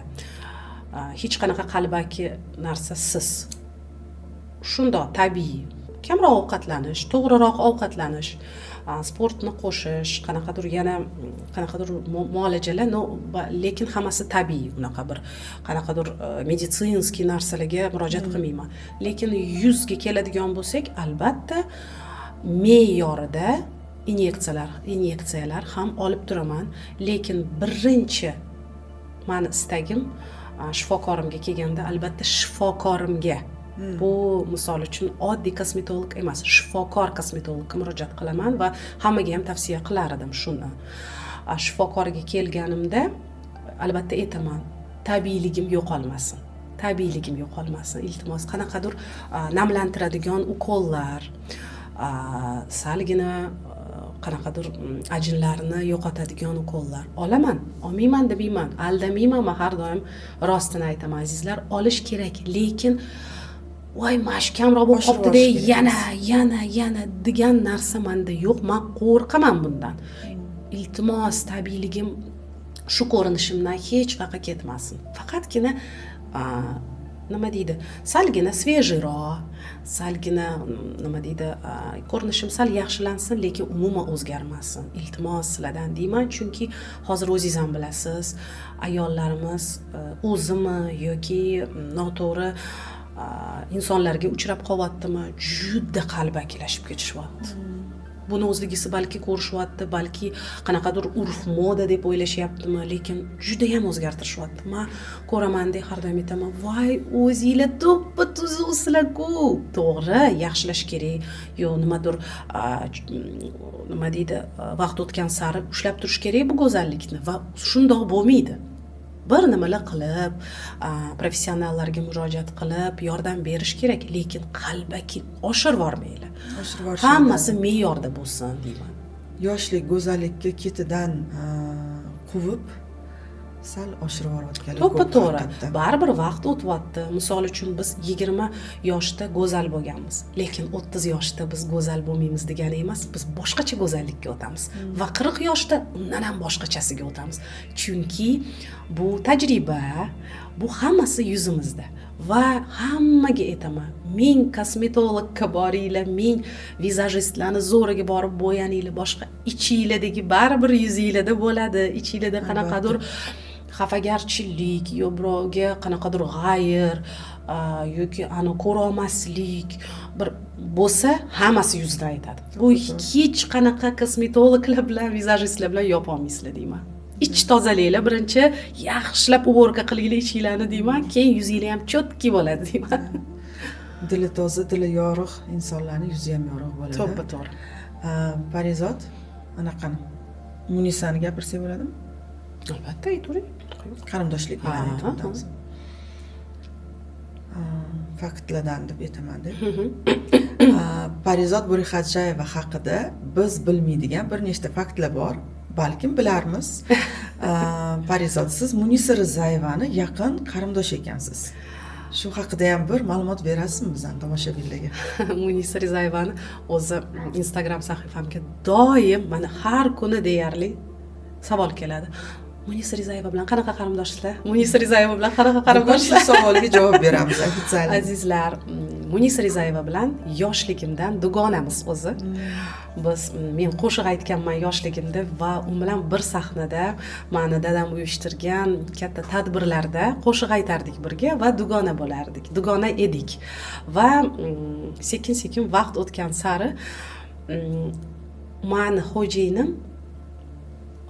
hech qanaqa qalbaki narsasiz. Shundoq tabiiy, kamroq ovqatlanish, to'g'riroq ovqatlanish, sportni qo'shish, qanaqadir muolajalar, lekin hammasi tabiiy, unaqa bir qanaqadir meditsinskiy narsalarga murojaat qilmayman. Lekin yuzga keladigan bo'lsak, albatta me'yorida inyeksiyalar ham olib turaman, lekin birinchi meni istagim shifokorimga kelganda albatta shifokorimga, bu misol uchun oddiy kosmetolog emas, shifokor kosmetologga murojaat qilaman va hammaga ham tavsiya qilar edim shuni. Shifokorga kelganimda albatta aytaman, tabiiyligim yo'qolmasin. Iltimos, qanaqadir namlantiradigan ukollar, salgina qanaqadir ajinlarni yo'qotadigan ukollar olaman, olmayman demayman, aldamayman, men har doim rostini aytaman azizlar, olish kerak, lekin voy mashkamroq bo'lib qopti-da, yana degan narsa menda yo'q. Men qo'rqaman bundan. Iltimos, tabiiyligim shu ko'rinishimdan hech qayoqqa ketmasin. Faqatgina nima deydi, salgina svejiyroq, salgina nima deydi, ko'rinishim sal yaxshilansin, lekin umuman o'zgarmasin. Iltimos sizlardan deyman, chunki hozir o'zingiz ham bilasiz, ayollarimiz o'zimi yoki noto'g'ri insonlarga uchrab qolyaptimi, juda qalbakilashib ketishyapti. Buni o'zligisi balki ko'rishyapti, balki qanaqadir urf moda deb o'ylashyaptimi, lekin juda ham o'zgartirishyapti. Men ko'ramanda har doim aytaman, voy o'zinglar to'ppa-tuzsizlar-ku. To'g'ri, yaxshilash kerak, yo nimadir nima deydi, vaqt o'tgan sari ushlab turish kerak bu go'zallikni va shundoq bo'lmaydi. bir nimalar qilib professionallarga murojaat qilib yordam berish kerak, lekin qalbaki oshirib yubormaylik. Oshirib yuborish Hammasi me'yorda bo'lsin deyman. yoshlik go'zallikka ketidan quvib sal oshirib yuborayotganlar To'ppa-to'g'ri. Baribir vaqt o'tyapti. Misol uchun biz 20 yoshda go'zal bo'lganmiz, lekin 30 yoshda biz go'zal bo'lmaymiz degani emas, biz boshqacha go'zallikka o'tamiz va 40 yoshda undan ham boshqachasiga o'tamiz. Chunki bu tajriba, bu hammasi yuzimizda. Va hammaga aytaman, ming kosmetologga boringlar, ming vizajistlarni zo'riga borib bo'yaninglar, boshqa ichinglardagi baribir yuzinglarda bo'ladi. Ichinglarda qanaqadir xafagarchilik, yo birovga qanaqadir g'ayr yoki ani ko'rolmaslik bir bo'lsa, hammasi yuzda aytadi. Bu hech qanaqa kosmetologlar bilan, vizajistlar bilan yopa olmaysizlar deyman. Ich tozalaylar, birinchi yaxshilab uborka qilinglar ichinglarni deyman, keyin yuzinglar ham chotki bo'ladi deyman. Dili toza, dili yorug' insonlarning yuzi ham yorug' bo'ladi. To'ppa-to'g'ri. Parizod, anaqani Munisani gapirsak bo'ladimi? Albatta, aytavering. Qarindoshlik bilan aytamiz. Faktlardan deb aytaman deb. Parizod Burixodjayeva haqida biz bilmaydigan bir nechta faktlar bor. Balkim bilarmiz. Parizod, siz Munisa Rizayevani yaqin qarindosh ekansiz. Shu haqida ham bir ma'lumot berasizmi bizdan tomoshabinlarga? Munisa Rizayevani o'zi Instagram sahifamga doim mana har kuni deyarli savol keladi. Munisa Rizayeva bilan qanaqa qarindoshsizlar? Munisa Rizayeva bilan qanaqa qarindoshsizlar? Shu savolga javob beramiz ofitsial. Azizlar, Munisa Rizayeva bilan yoshligimdan dugonamiz o'zi. Men qo'shiq aytganman yoshligimda va u bilan bir sahnada meni dadam uyushtirgan katta tadbirlarda qo'shiq aytardik birga va dugona bo'lardik. Dugona edik. Va sekin-sekin vaqt o'tgan sari meni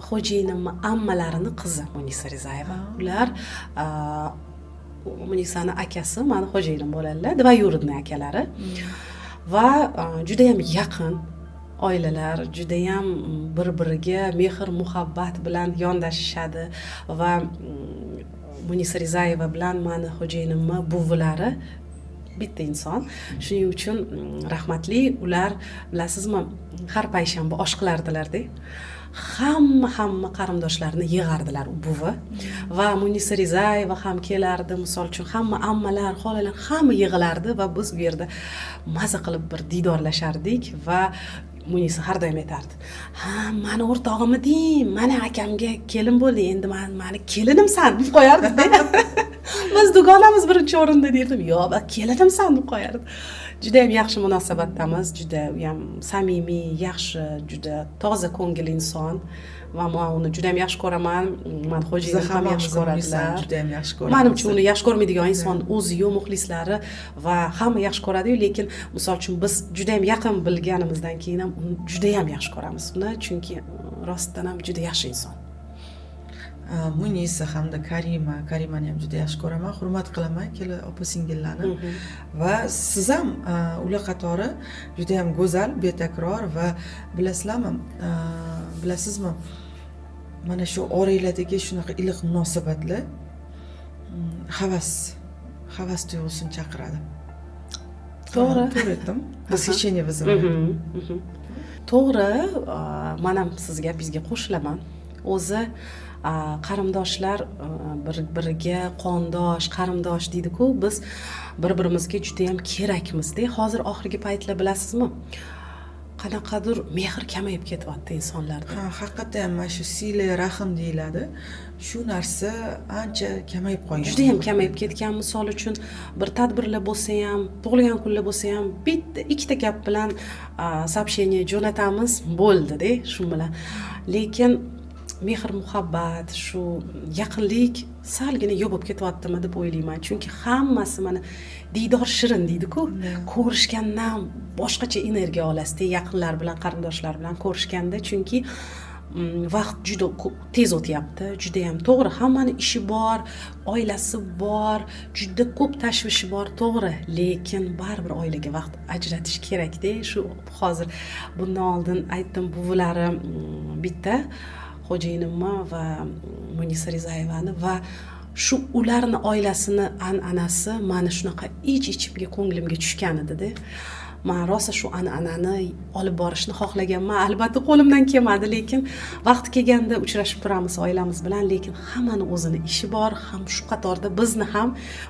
xo'jayinimni ammalarini qizi Munisa Rizayeva. Ular Munisani akasi meni xo'jayinim bo'ladilar, dvoyurodniy akalari. Va juda ham yaqin oilalar, juda ham bir-biriga mehr muhabbat bilan yondashishadi va Munisa Rizayeva bilan meni xo'jayinimni buvilari bitta inson. Shuning uchun rahmatli ular, bilasizmi, har payshanba osh qilardilar-da. Hamma qarindoshlarini yig'ardilar u buvi va Munisa Rizayeva ham kelardi. Misol uchun hamma ammalar, xolalar hamma yig'ilardi va biz bu yerda maza qilib bir diydorlashardik va Munisa har doim aytardi: "Ha, meni o'rtog'imiding, mana akamga kelin bo'ldi, endi meni kelinimsan" deb qo'yardi. Biz dugonamiz birinchi o'rinda derdim. "Yo'q, kelinimsan" deb qo'yardi. Juda ham yaxshi munosabatdamiz, juda ham samimiy, yaxshi, juda toza ko'ngil inson va men uni juda ham yaxshi ko'raman. Men xo'jayinim ham yaxshi ko'radilar. Juda ham yaxshi ko'raman. Menimcha uni yaxshi ko'rmaydigan inson o'zi-yu, muxlislari va hamma yaxshi ko'radi-yu, lekin misol uchun biz juda ham yaqin bilganimizdan keyin ham uni juda ham yaxshi ko'ramiz uni, chunki rostdan ham juda yaxshi inson. Munisa hamda Karimani ham juda yaxshi ko'raman, hurmat qilaman ikkala opa-singillarni. Va siz ham ular qatori juda ham go'zal, betakror va bilasizmi, mana shu oranglardagi shunaqa iliq munosabatlar havas tuyg'usini chaqiradi. To'g'ri. To'g'ri aytdim. Восхищение вызывает. To'g'ri, men ham sizga bizga qo'shilaman. O'zi qarindoshlar bir-biriga qondosh, qarindosh deydi-ku, biz bir-birimizga juda ham kerakmiz-da. Hozir oxirgi paytlar bilasizmi? Qanaqadir mehr kamayib ketyapti insonlarda. Haqiqatan ham mana shu sila, rahm deyiladi. Shu narsa ancha kamayib qolgan. Juda ham kamayib ketgan. Misol uchun bir tadbirlar bo'lsa ham, tug'ilgan kunlar bo'lsa ham bitta, ikkita gap bilan сообщение jo'natamiz, bo'ldi-da, shu bilan. Lekin mehr muhabbat, shu yaqinlik salgina yo'q bo'lib ketyaptimi deb o'ylayman. Chunki hammasi mana diydor shirin deydi-ku. Ko'rishgandan boshqacha energiya olasiz, yaqinlar bilan, qarindoshlar bilan ko'rishganda, chunki vaqt juda tez o'tyapti. Juda ham to'g'ri, hammaning ishi bor, oilasi bor, juda ko'p tashvishi bor, to'g'ri, lekin baribir oilaga vaqt ajratish kerak-da. Shu hozir bundan oldin aytdim, buvilari bitta xo'jayinimni va Munisa Rizayevani va shu ularni oilasini an'anasi mani shunaqa ich-ichimga ko'nglimga tushgan edi-da. Men rosa shu an'anani olib borishni xohlaganman. Albatta qo'limdan kelmadi, lekin vaqti kelganda uchrashib turamiz oilamiz bilan, lekin hammani o'zini ishi bor, ham shu qatorda bizni ham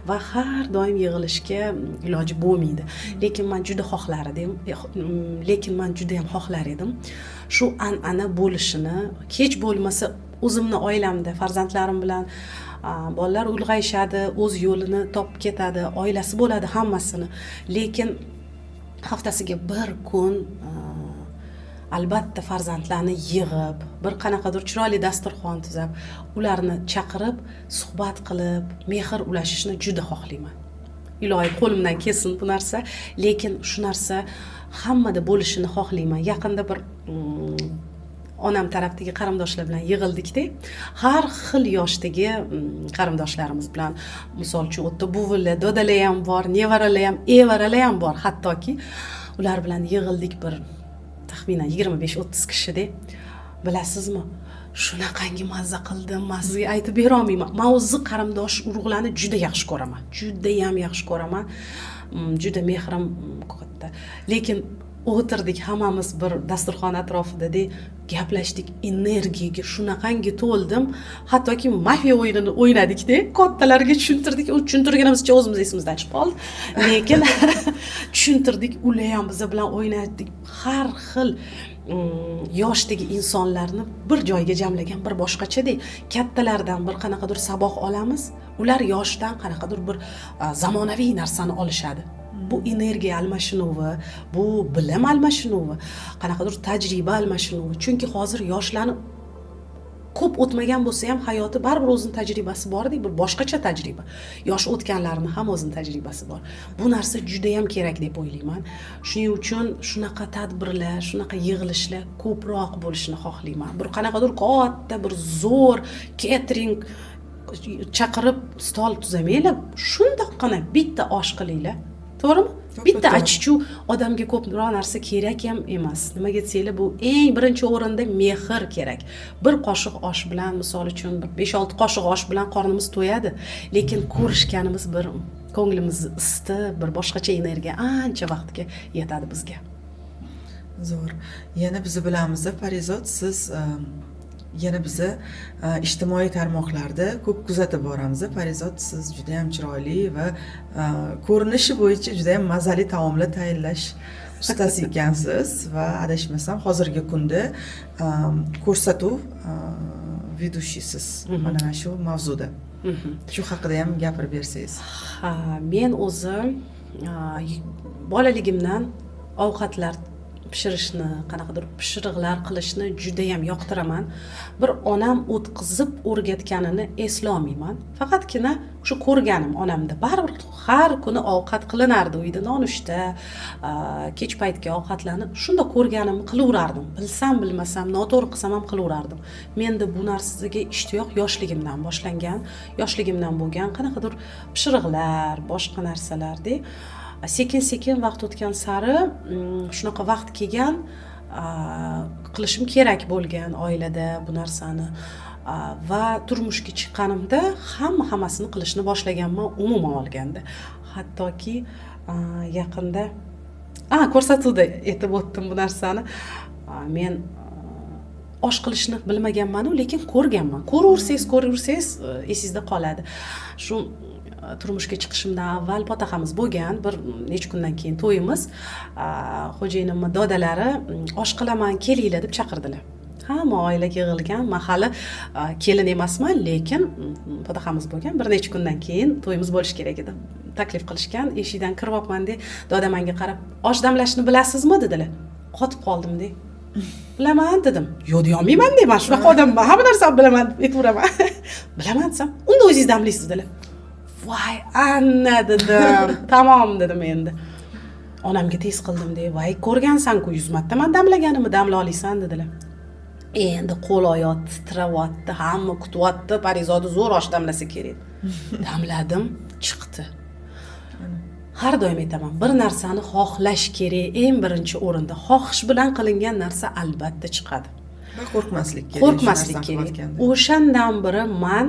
va har doim yig'ilishga iloji bo'lmaydi. Lekin men juda ham xohlar edim. Shu an'ana bo'lishini, kech bo'lmasa o'zimni oilamda farzandlarim bilan bolalar ulg'ayishadi, o'z yo'lini topib ketadi, oilasi bo'ladi hammasini. Lekin haftasiga bir kun albatta farzandlarni yig'ib, bir qanaqadir chiroyli dasturxon tuzab, ularni chaqirib, suhbat qilib, mehr ulashishni juda xohlayman. Ilohi qo'limdan kelsin bu narsa, lekin shu narsa hammada bo'lishini xohlayman. Yaqinda bir onam tarafdagi qarindoshlar bilan yig'ildikda, har xil yoshdagi qarindoshlarimiz bilan, misol uchun o'tda buvilar, dodalar ham bor, nevaralar ham, evaralar ham bor, hattoki ular bilan yig'ildik bir taxminan 25-30 kishida. Bilasizmi? Shunaqangi mazza qildim, sizga aytib bera olmayman. Men o'zi qarindosh urug'larni juda yaxshi ko'raman. Juda ham yaxshi ko'raman. Juda mehrim katta. Lekin o'tirdik hammamiz bir dasturxon atrofida gaplashdik, energiyaga shunaqangi to'ldim. Hattoki mafiya o'yinini o'ynadikda, kattalarga tushuntirdik. U tushuntirganimizcha o'zimiz esimizdan chiqib qoldi. Lekin tushuntirdik, ular ham biz bilan o'ynadik. Har xil yoshdagi insonlarni bir joyga jamlagan bir boshqachada. Kattalardan bir qanaqadir saboq olamiz, ular yoshdan qanaqadir bir zamonaviy narsani olishadi. Bu energiya almashinuvi, bu bilim almashinuvi, qanaqadir tajriba almashinuvi. Chunki hozir yoshlarni ko'p o'tmagan bo'lsa ham hayoti baribir o'zining tajribasi bor-da, bir boshqacha tajriba. Yosh o'tganlarning ham o'zining tajribasi bor. Bu narsa juda ham kerak deb o'ylayman. Shuning uchun shunaqa tadbirlar, shunaqa yig'ilishlar ko'proq bo'lishini xohlayman. Bir qanaqadir katta, bir zo'r catering chaqirib stol tuzamanglar, shundoqqina bitta osh qilinglar. To'g'rimi? Bitta achichu odamga ko'p biror narsa kerak ham emas. Nimaga desanglar, bu eng birinchi o'rinda mehr kerak. Bir qoshiq osh bilan, misol uchun 5-6 qoshiq osh bilan qornimiz to'yadi, lekin ko'rishganimiz bir ko'nglimizni isitib, bir boshqacha energiya ancha vaqtga yetadi bizga. Zo'r. Yana biz bilamiz, Parizod, siz yana bizni ijtimoiy tarmoqlarda ko'p kuzatib boramiz. Parizod, siz juda ham chiroyli va ko'rinishi bo'yicha juda ham mazali taomlar tayyorlash ustasi ekansiz va adashmasam hozirgi kunda ko'rsatuv vedushisiz mana shu mavzuda. Shu haqida ham gapirib bersangiz. Ha, men o'zim bolaligimdan ovqatlar pishirishni, qanaqadir pishiriqlar qilishni juda ham yoqtiraman. Bir onam o'tkazib o'rgatganini eslolmayman. Faqatgina shu ko'rganim onamda. Baribir har kuni ovqat qilinardi uyda, nonushta, kech paytga ovqatlarni shunda ko'rganimni qilaverardim. Bilsam, bilmasam, noto'g'ri qilsam ham qilaverardim. Menda bu narsaga ishtiyoq yoshligimdan boshlangan, yoshligimdan bo'lgan qanaqadir pishiriqlar, boshqa narsalarda sekin vaqt o'tgan sari shunaqa vaqt kelgan, qilishim kerak bo'lgan oilada bu narsani va turmushga chiqqanimda hammasini qilishni boshlaganman umuman olganda. Hattoki yaqinda ko'rsatuvda aytib o'tdim bu narsani. Men osh qilishni bilmaganman-ku, lekin ko'rganman. Ko'raversangiz esingizda qoladi. Shu turmushga chiqishimdan avval potaxamiz bo'lgan, bir necha kundan keyin to'yimiz. Xo'jayinimning dodalari osh qilaman, kelinglar deb chaqirdilar. Hamma oila yig'ilgan, men hali kelin emasman, lekin potaxamiz bo'lgan. Bir necha kundan keyin to'yimiz bo'lish kerak edi. Taklif qilishgan, eshikdan kiryapman deb, doda menga qarab, "Osh damlashni bilasizmi?" dedilar. Qotib qoldim-da. Bilaman dedim. Yo'q, deyolmayman deb, men shunaqa odamman, hamma narsani bilaman deb aytaveraman. Bilaman desam, "Unda o'zingiz damlaysiz" dedilar. Voy, Anna dedim. Tamom dedim endi. Onamga tez qildim deb, "Voy, ko'rgansan-ku 100 marta men damlaganimni damla olaysan" dedilar. Endi qo'l oyoq titrayapti, hamma kutyapti, Parizodni zo'r osh damlasa kerak. Damladim, chiqdi. Har doim aytaman, bir narsani xohlash kerak, eng birinchi o'rinda. Xohish bilan qilingan narsa albatta chiqadi. va qo'rqmaslik kerak. qo'rqmaslik shu narsani kerak. qilayotganda. O'shandan biri man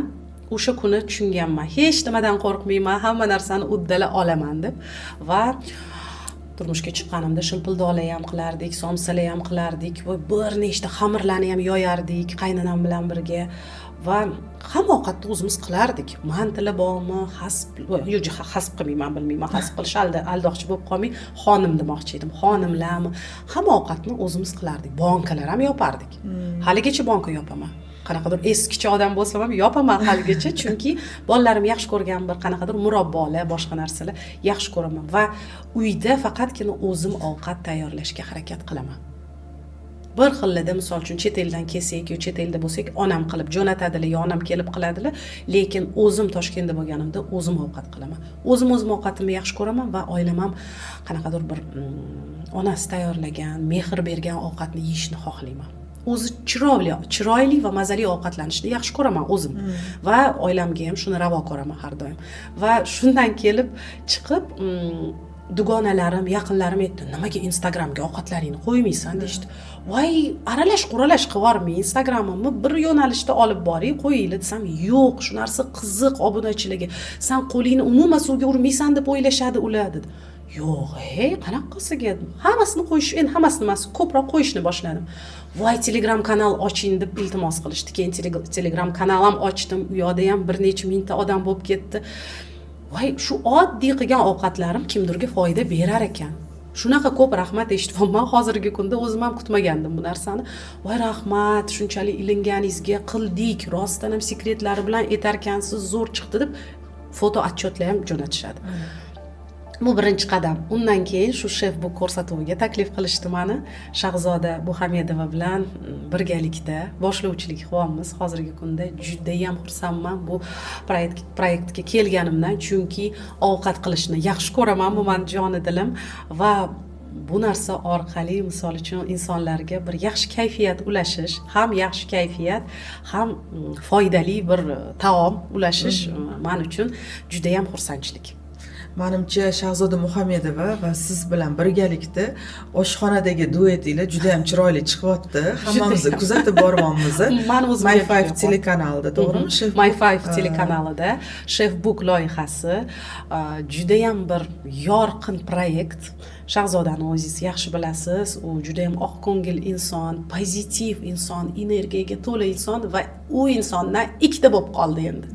o'sha kuni tushunganman. Hech nimadan qo'rqmayman, hamma narsani uddala olaman deb va turmushga chiqqanimda shilpildoli ham qilardik, somsali ham qilardik va bir nechta xamirlarni ham yoyardik qaynonam bilan birga va hamma ovqatni o'zimiz qilardik. Mantili bormi, yo'q, hasb qilmayman, bilmayman. Hasb qilish aldoqchi bo'lib qolmay, xonim demoqchi edim. Xonimlarmi, hamma ovqatni o'zimiz qilardik. Bankalar ham yopardik. Haligacha banka yopaman. Qanaqadir eskicha odam bo'lsam ham yopaman haligacha, chunki bolalarim yaxshi ko'rgan bir qanaqadir murabbolar, boshqa narsalar yaxshi ko'raman va uyda faqatgina o'zim ovqat tayyorlashga harakat qilaman. Bir xillada, misol uchun chet eldan kelsak yoki chet elda bo'lsak, onam qilib jo'natadilar, yo onam kelib qiladilar, lekin o'zim Toshkentda bo'lganimda o'zim ovqat qilaman. O'zim ovqatimni yaxshi ko'raman va oilam ham qanaqadir bir onasi tayyorlagan, mehr bergan ovqatni yeyishni xohlayman. O'zi chiroyli va mazali ovqatlanishni yaxshi ko'raman o'zim va oilamga ham shuni ravo ko'raman har doim. Va shundan kelib chiqib dugonalarim, yaqinlarim aytdi, nimaga Instagramga ovqatlaringni qo'ymaysan deydi. Voy, quralash qilvormay, Instagramimni bir yo'nalishda olib boring, qo'yinglar desam, yo'q, shu narsa qiziq obunachilarga. Sen qo'lingni umuman suvga urmaysan deb o'ylashadi ular dedi. Yo'q, qanaqasiga? Hammasini qo'yish, endi hammasini emas, ko'proq qo'yishni boshladim. Voy, Telegram kanal oching deb iltimos qilishdi. Keyin Telegram kanal ham ochdim. U yoqda ham bir necha mingta odam bo'lib ketdi. Voy, shu oddiy qilgan ovqatlarim kimdirga foyda berar ekan. Shunaqa ko'p rahmat eshitibman hozirgi kunda, o'zim ham kutmagandim bu narsani. Voy, rahmat, shunchalik ilinganingizga qildik, rostdan ham sekretlari bilan etarkansiz, zo'r chiqdi deb foto otchotlar ham jo'natishadi. Bu birinchi qadam. Undan keyin shu chef-book ko'rsatuviga taklif qilishdi meni. Shahzoda Buhamedova bilan birgalikda boshlovchilik qilyapmiz. Hozirgi kunda juda ham xursandman bu proyektga kelganimdan, chunki ovqat qilishni yaxshi ko'raman, bu meni joni dilim va bu narsa orqali misol uchun insonlarga bir yaxshi kayfiyat ulashish, ham yaxshi kayfiyat, ham foydali bir taom ulashish men uchun juda ham xursandchilik. Menimcha Shahzoda Muhamedova va siz bilan birgalikda oshxonadagi duetinglar juda ham chiroyli chiqyapti. Hammamizni kuzatib boryapmiz. My5 telekanalida, to'g'rimi? My5 telekanalida chef-book loyihasi juda ham bir yorqin proyekt. Shahzodani o'zingiz yaxshi bilasiz, u juda ham oqko'ngil inson, pozitiv inson, energiyaga to'la inson va u insondan ikkita bo'lib qoldi endi.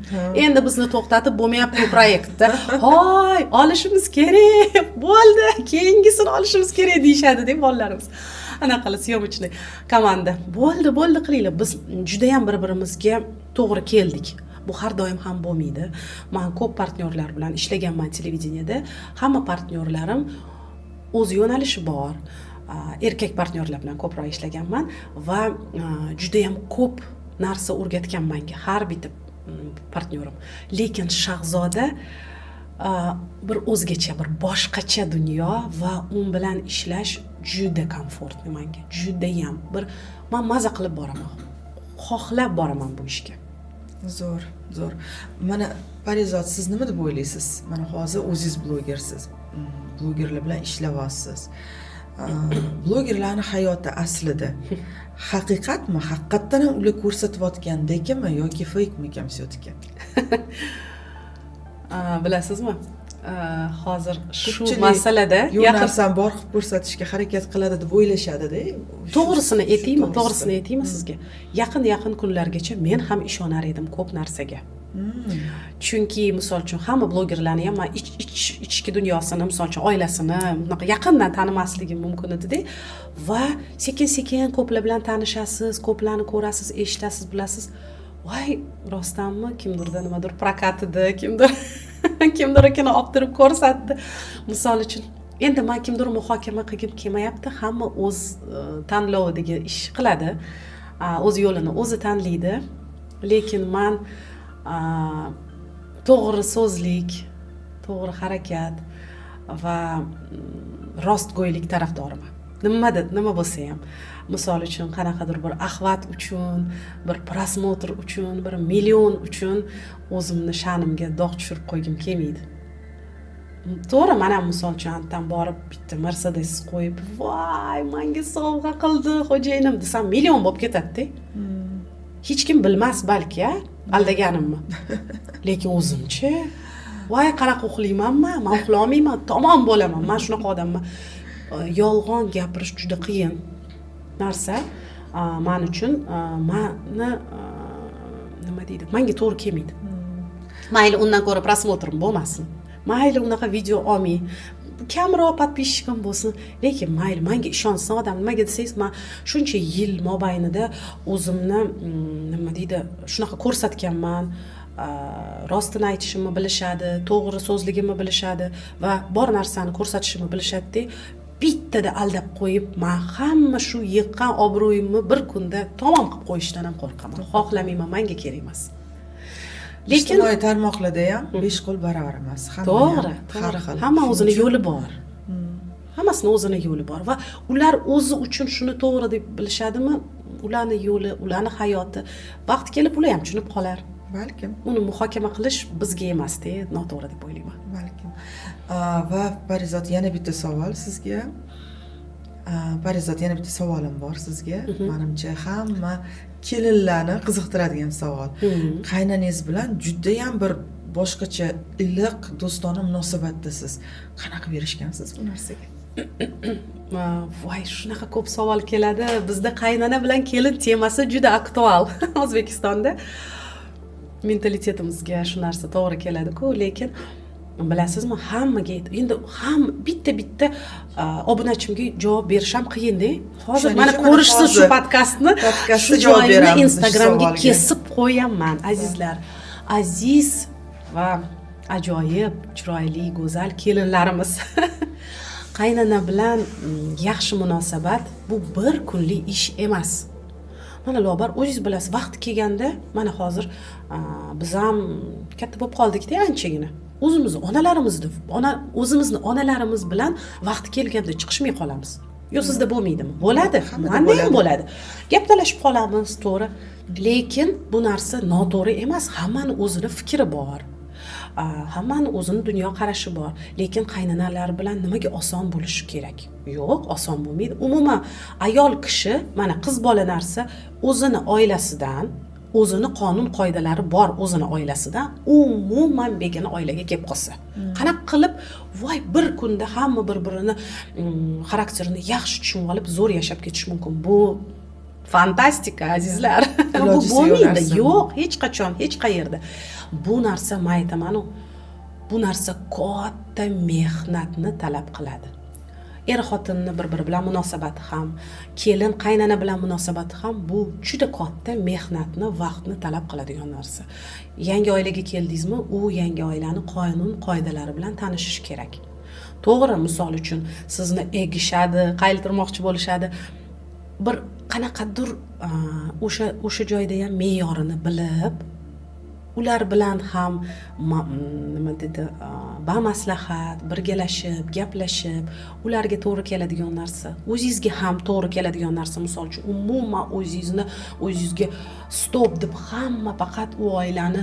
Endi bizni to'xtatib bo'lmayapti bu proyektda. Hoy, olishimiz kerak. Bo'ldi, keyingisini olishimiz kerak deyshadi deb bolalarimiz. Anaqalar syomочный komanda. Bo'ldi qilinglar. Biz juda ham bir-birimizga to'g'ri keldik. Bu har doim ham bo'lmaydi. Men ko'p partnyorlar bilan ishlaganman televideniyada. Hamma partnyorlarim o'z yo'nalishi bor. Erkak partnyorlar bilan ko'proq ishlaganman va juda ham ko'p narsa o'rgatgan menga har bitta partnyorim. Lekin Shahzoda bir o'zgacha, bir boshqacha dunyo va u bilan ishlash juda komfortli menga. Juda ham bir men maza qilib boraman. Xohlab boraman bu ishga. Zo'r. Mana Parizod, siz nima deb o'ylaysiz? Mana hozir o'zingiz blogersiz. Blogerlar bilan ishlayapsiz. Blogerlarning hayoti aslida haqiqatmi? Haqiqatdan ham ular ko'rsatayotgandekmi yoki fake-mi ekan все-таки? Bilasizmi? Hozir shu masalada yaqin narsani bor qilib ko'rsatishga harakat qiladi deb o'ylashadi-da. To'g'risini aytaymi sizga? Yaqin kunlargacha men ham ishonar edim ko'p narsaga. Chunki misol uchun hamma blogerlarni ham ichki dunyosini, misol uchun oilasini yaqindan tanimasligim mumkin edi-da va sekin-sekin ko'plar bilan tanishasiz, ko'plarni ko'rasiz, eshitasiz, bilasiz. Voy, rostdanmi kimdirda nimadir prokatida, kimdirikini optirib ko'rsatdi. Misol uchun endi men kimdir muhokama qilib kelmayapti, hamma o'z tanlovidagi ish qiladi, o'z yo'lini o'zi tanlaydi. Lekin men to'g'ri so'zlik, to'g'ri harakat va rostgo'ylik tarafdoriman. Nima bo'lsa ham. Misol uchun qanaqadir bir axvat uchun, bir prosmotr uchun, bir million uchun o'zimni sha'nimga dog' tushirib qo'ygim kelmaydi. to'g'ri, mana misol uchun antam borib bitta Mercedes qo'yib, voy, menga sovg'a qildi xo'jayinim desam, million bo'lib ketadi-da. Hech kim bilmas balki, aldaganimni. Lekin o'zimchi, voy, qanaqa uxlaymanmi, men uxlay olmayman, tamom bo'laman. Men shunaqa odamman. Yolg'on gapirish juda qiyin narsa. Men uchun meni nima deydi? Menga to'g'ri kelmaydi. Mayli undan ko'ra prosmotrim bo'lmasin. Mayli unaqa video olmay, kamroq podpисчигim bo'lsin, lekin mayli, menga ishonsin odam. Nimaga desangiz, men shuncha yil mobaynida o'zimni nima deydi, shunaqa ko'rsatganman. Rostini aytishimni bilishadi, to'g'ri so'zligimni bilishadi va bor narsani ko'rsatishimni bilishadi. Bittada aldab qo'yib, men hamma shu yiqqan obro'yimni bir kunda tamom qilib qo'yishdan ham qo'rqaman. Xohlamayman, menga kerak emas. Lekin ijtimoiy tarmoqlarda ham 5 qo'l barobar emas. To'g'ri, har xil. Hamma o'zini yo'li bor. Hammasini o'zini yo'li bor va ular o'zi uchun shuni to'g'ri deb bilishadimi? Ularning yo'li, ularning hayoti vaqt kelib ular ham tushunib qolar. Balkim. Uni muhokama qilish bizga emas-da, noto'g'ri deb o'ylayman. Balkim. Va Parizod, yana bitta savol sizga. Parizod, yana bitta savolim bor sizga. Menimcha hamma kelinlarni qiziqtiradigan savol. Qaynanangiz bilan juda ham bir boshqacha iliq, do'stona munosabatdasiz. Qanaqa berishgansiz bu narsaga? Voy, shunaqa ko'p savol keladi. Bizda qaynana bilan kelin temasi juda aktual O'zbekistonda. Mentalitetimizga shu narsa to'g'ri keladi-ku, lekin bilasizmi, hammaga endi bitta obunachimga javob berish ham qiyin-da. Hozir mana ko'rishsiz shu podkastni javob beramiz. Instagramga kesib qo'yaman, azizlar. Aziz va ajoyib, chiroyli, go'zal kelinlarimiz. Qaynana bilan yaxshi munosabat bu bir kunlik ish emas. Mana Lobar, o'zingiz bilasiz, vaqt kelganda, mana hozir biz ham katta bo'lib qoldik-da, anchagina. O'zimizni onalarimiz bilan vaqt kelganda chiqishmay qolamiz. Yo, sizda bo'lmaydimi? Bo'ladi. Menda ham bo'ladi. Gap talashib qolamiz, to'g'ri. Lekin bu narsa noto'g'ri emas. Hammani o'zining fikri bor. Hammani o'zining dunyo qarashi bor. Lekin qaynanalar bilan nimaga oson bo'lishi kerak? Yo'q, oson bo'lmaydi. Umuman ayol kishi, mana qiz bola narsa, o'zini oilasidan, o'zini qonun qoidalari bor o'zini oilasidan umuman begona oilaga kelib qolsa. Qanaqa qilib, voy, bir kunda hamma bir-birini xarakterini yaxshi tushunib olib, zo'r yashab ketish mumkin. Bu fantastika, azizlar. Bu bo'lmaydi. Yo'q, hech qachon, hech qayerda. Bu narsa, men aytaman, bu narsa katta mehnatni talab qiladi. Er-xotinni bir-biri bilan munosabati ham, kelin qaynana bilan munosabati ham bu juda katta mehnatni, vaqtni talab qiladigan narsa. Yangi oilaga keldingizmi, u yangi oilaning qonun qoidalari bilan tanishish kerak. To'g'ri, misol uchun sizni egishadi, qayiltirmoqchi bo'lishadi. Bir qanaqadir o'sha joyda ham me'yorini bilib, ular bilan ham nima dedi, bamaslahat, birgalashib, gaplashib, ularga to'g'ri keladigan narsa, o'zingizga ham to'g'ri keladigan narsa, misol uchun umuman o'zingizga stop deb hamma faqat u oilani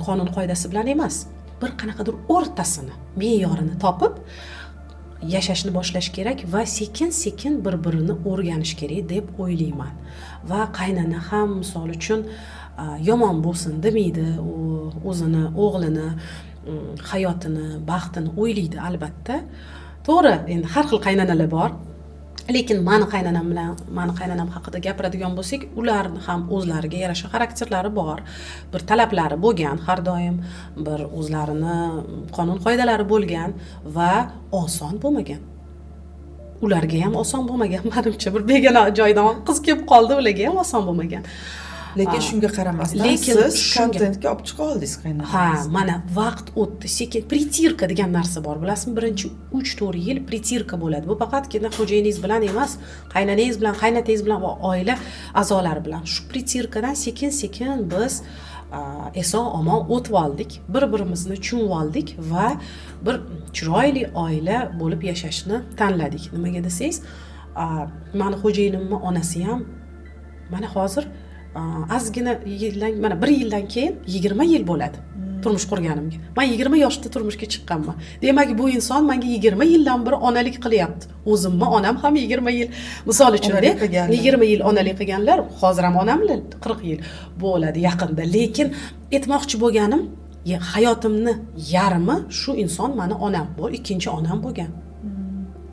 qonun qoidasi bilan emas, bir qanaqadir o'rtasini, me'yorini topib yashashni boshlash kerak va sekin-sekin bir-birini o'rganish kerak deb o'ylayman. Va qaynana ham misol uchun yomon bo'lsin demaydi, u o'zini, o'g'lini, hayotini, baxtini o'ylaydi albatta. To'g'ri, endi har xil qaynanalar bor. Lekin meni qaynanam haqida gapiradigan bo'lsak, ularning ham o'zlariga yarasha xarakterlari bor, bir talablari bo'lgan, har doim bir o'zlarini qonun qoidalari bo'lgan va oson bo'lmagan. Ularga ham oson bo'lmagan, menimcha bir begona joydan qiz kelib qoldi, ularga ham oson bo'lmagan. Lekin shunga qaramasdan siz kontentga olib chiqa oldingiz qaynanangizni. Ha, mana vaqt o'tdi, sekin pritirka degan narsa bor. Bilasizmi, birinchi 3-4 yil pritirka bo'ladi. Bu faqatgina xo'jayiningiz bilan emas, qaynanangiz bilan, qaynotangiz bilan va oila a'zolari bilan. Shu pritirkadan sekin-sekin biz eson-omon o'tib oldik, bir-birimizni tushunib oldik va bir chiroyli oila bo'lib yashashni tanladik. Nimaga desangiz, meni xo'jayinimning onasi ham mana hozir ozgina yildan mana 1 yildan keyin 20 yil bo'ladi turmush qurganimga. Men 20 yoshda turmushga chiqqanman. Demak, bu inson menga 20 yildan beri onalik qilyapti. O'zimni onam ham 20 yil, misol uchun 20 yil onalik qilganlar, hozir ham onamlar 40 yil bo'ladi yaqinda. Lekin aytmoqchi bo'lganim, hayotimni yarmi shu inson meni onam, bu ikkinchi onam bo'lgan.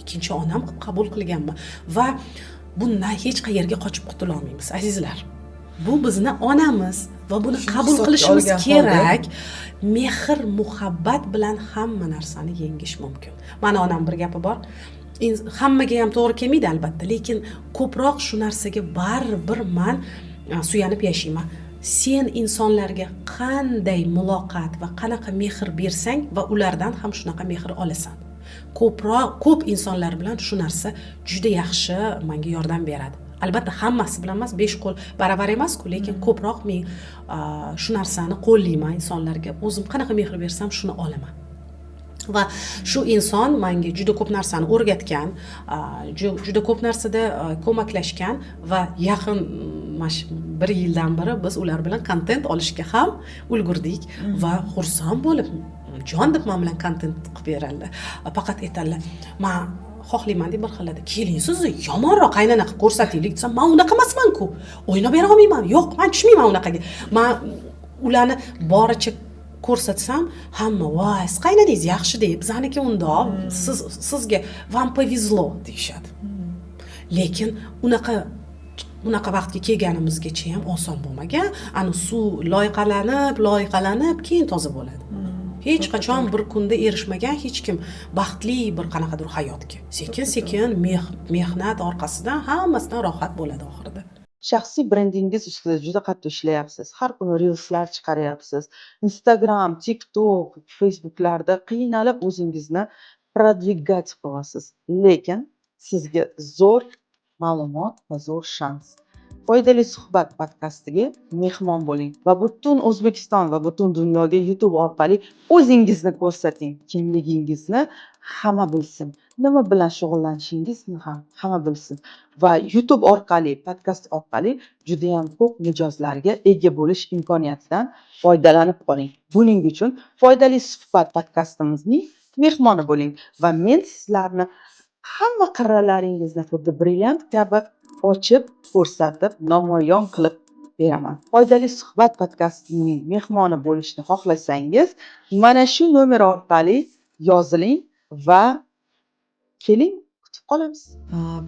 Ikkinchi onam qilib qabul qilganman va bundan hech qayerga qochib qutula olmaymiz, azizlar. Bu bizni onamiz va buni qabul qilishimiz kerak. Mehr, muhabbat bilan hamma narsani yengish mumkin. Mana onam bir gapi bor. Hammaga ham to'g'ri kelmaydi albatta, lekin ko'proq shu narsaga baribir men suyanib yashayman. Sen insonlarga qanday muloqot va qanaqa mehr bersang va ulardan ham shunaqa mehr olasan. Ko'p insonlar bilan shu narsa juda yaxshi menga yordam beradi. Albatta hammasi bilan emas, 5 qo'l baravar emas-ku, lekin ko'proq men shu narsani qo'llayman insonlarga. O'zim qanaqa mehr bersam shuni olaman. Va shu inson menga juda ko'p narsani o'rgatgan, juda ko'p narsada ko'maklashgan va yaqin 1 yildan beri biz ular bilan kontent olishga ham ulgurdik va xursand bo'lib, jon deb men bilan kontent qilib beradilar. Faqat aytadilar, men xohlayman deb bir xilada keling sizni yomonroq qaynana qilib ko'rsataylik desam, men unaqa emasman-ku. O'ynab bera olmayman. Yo'q, men tushmayman unaqaga. Men ularni boricha ko'rsatsam, hamma voy, siz qaynanangiz yaxshi deb, bizaniki undoq, sizga вам повезло deyshadi. Lekin unaqa vaqtga kelganimizgacha ham oson bo'lmagan. Ani suv loyqalanib, keyin toza bo'ladi. Hech qachon bir kunda erishmagan hech kim baxtli bir qanaqadir hayotga. Sekin-sekin mehnat orqasidan hammasidan rohat bo'ladi oxirida. Shaxsiy brendingiz ustida juda qattiq ishlayapsiz. Har kuni reelslar chiqaryapsiz. Instagram, TikTok, Facebooklarda qiynalib o'zingizni prodvigat qilyapsiz. Lekin sizga zo'r ma'lumot va zo'r shans. Foydali suhbat podkastiga mehmon bo'ling va butun O'zbekiston va butun dunyoga YouTube orqali o'zingizni ko'rsating. Kimligingizni hamma bilsin. Nima bilan shug'ullanishingizni ham hamma bilsin. Va YouTube orqali, podkast orqali juda ham ko'p mijozlarga ega bo'lish imkoniyatidan foydalanib qoling. Buning uchun foydali suhbat podkastimizning mehmoni bo'ling va men sizlarni hamma qirralaringizni xuddi brilliant kabi ochib, ko'rsatib, namoyon qilib beraman. Foydali suhbat podkastining mehmoni bo'lishni xohlasangiz, mana shu nomer orqali yoziling va keling, kutib qolamiz.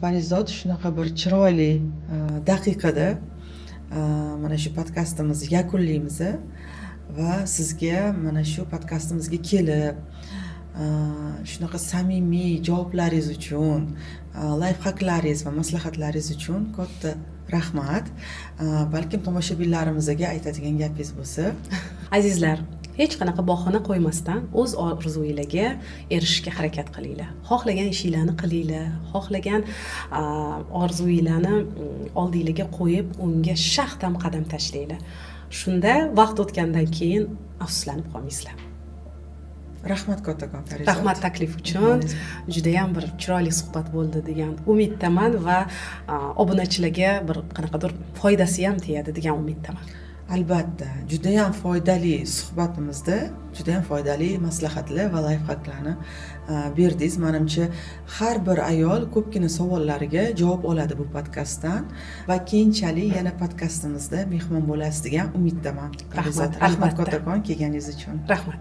Parizod shunaqa bir chiroyli daqiqada mana shu podkastimizni yakunlaymiz va sizga mana shu podkastimizga kelib shunaqa samimiy javoblaringiz uchun, layfhaklaringiz va maslahatlaringiz uchun katta rahmat. Balkim tomoshabinlarimizga aytadigan gapingiz bo'lsa. Azizlar, hech qanaqa bahona qo'ymasdan o'z orzuylarga erishishga harakat qilinglar. Xohlagan ishinglarni qilinglar, xohlagan orzuylarni oldingizga qo'yib, unga shaxtam qadam tashlanglar. Shunda vaqt o'tgandan keyin afsuslanib qolmaysizlar. Rahmat kattakon Parizod. Rahmat taklif uchun. Juda ham bir chiroyli suhbat bo'ldi degan umiddaman va obunachilarga bir qanaqadir foydasi ham tegadi degan umiddaman. Albatta, juda ham foydali suhbatimizda, juda ham foydali maslahatlar va layfhaklarni berdingiz. Menimcha har bir ayol ko'pgina savollariga javob oladi bu podkastdan va keyinchalik yana podkastimizda mehmon bo'lasiz degan umiddaman. Rahmat kattakon kelganingiz uchun. Rahmat.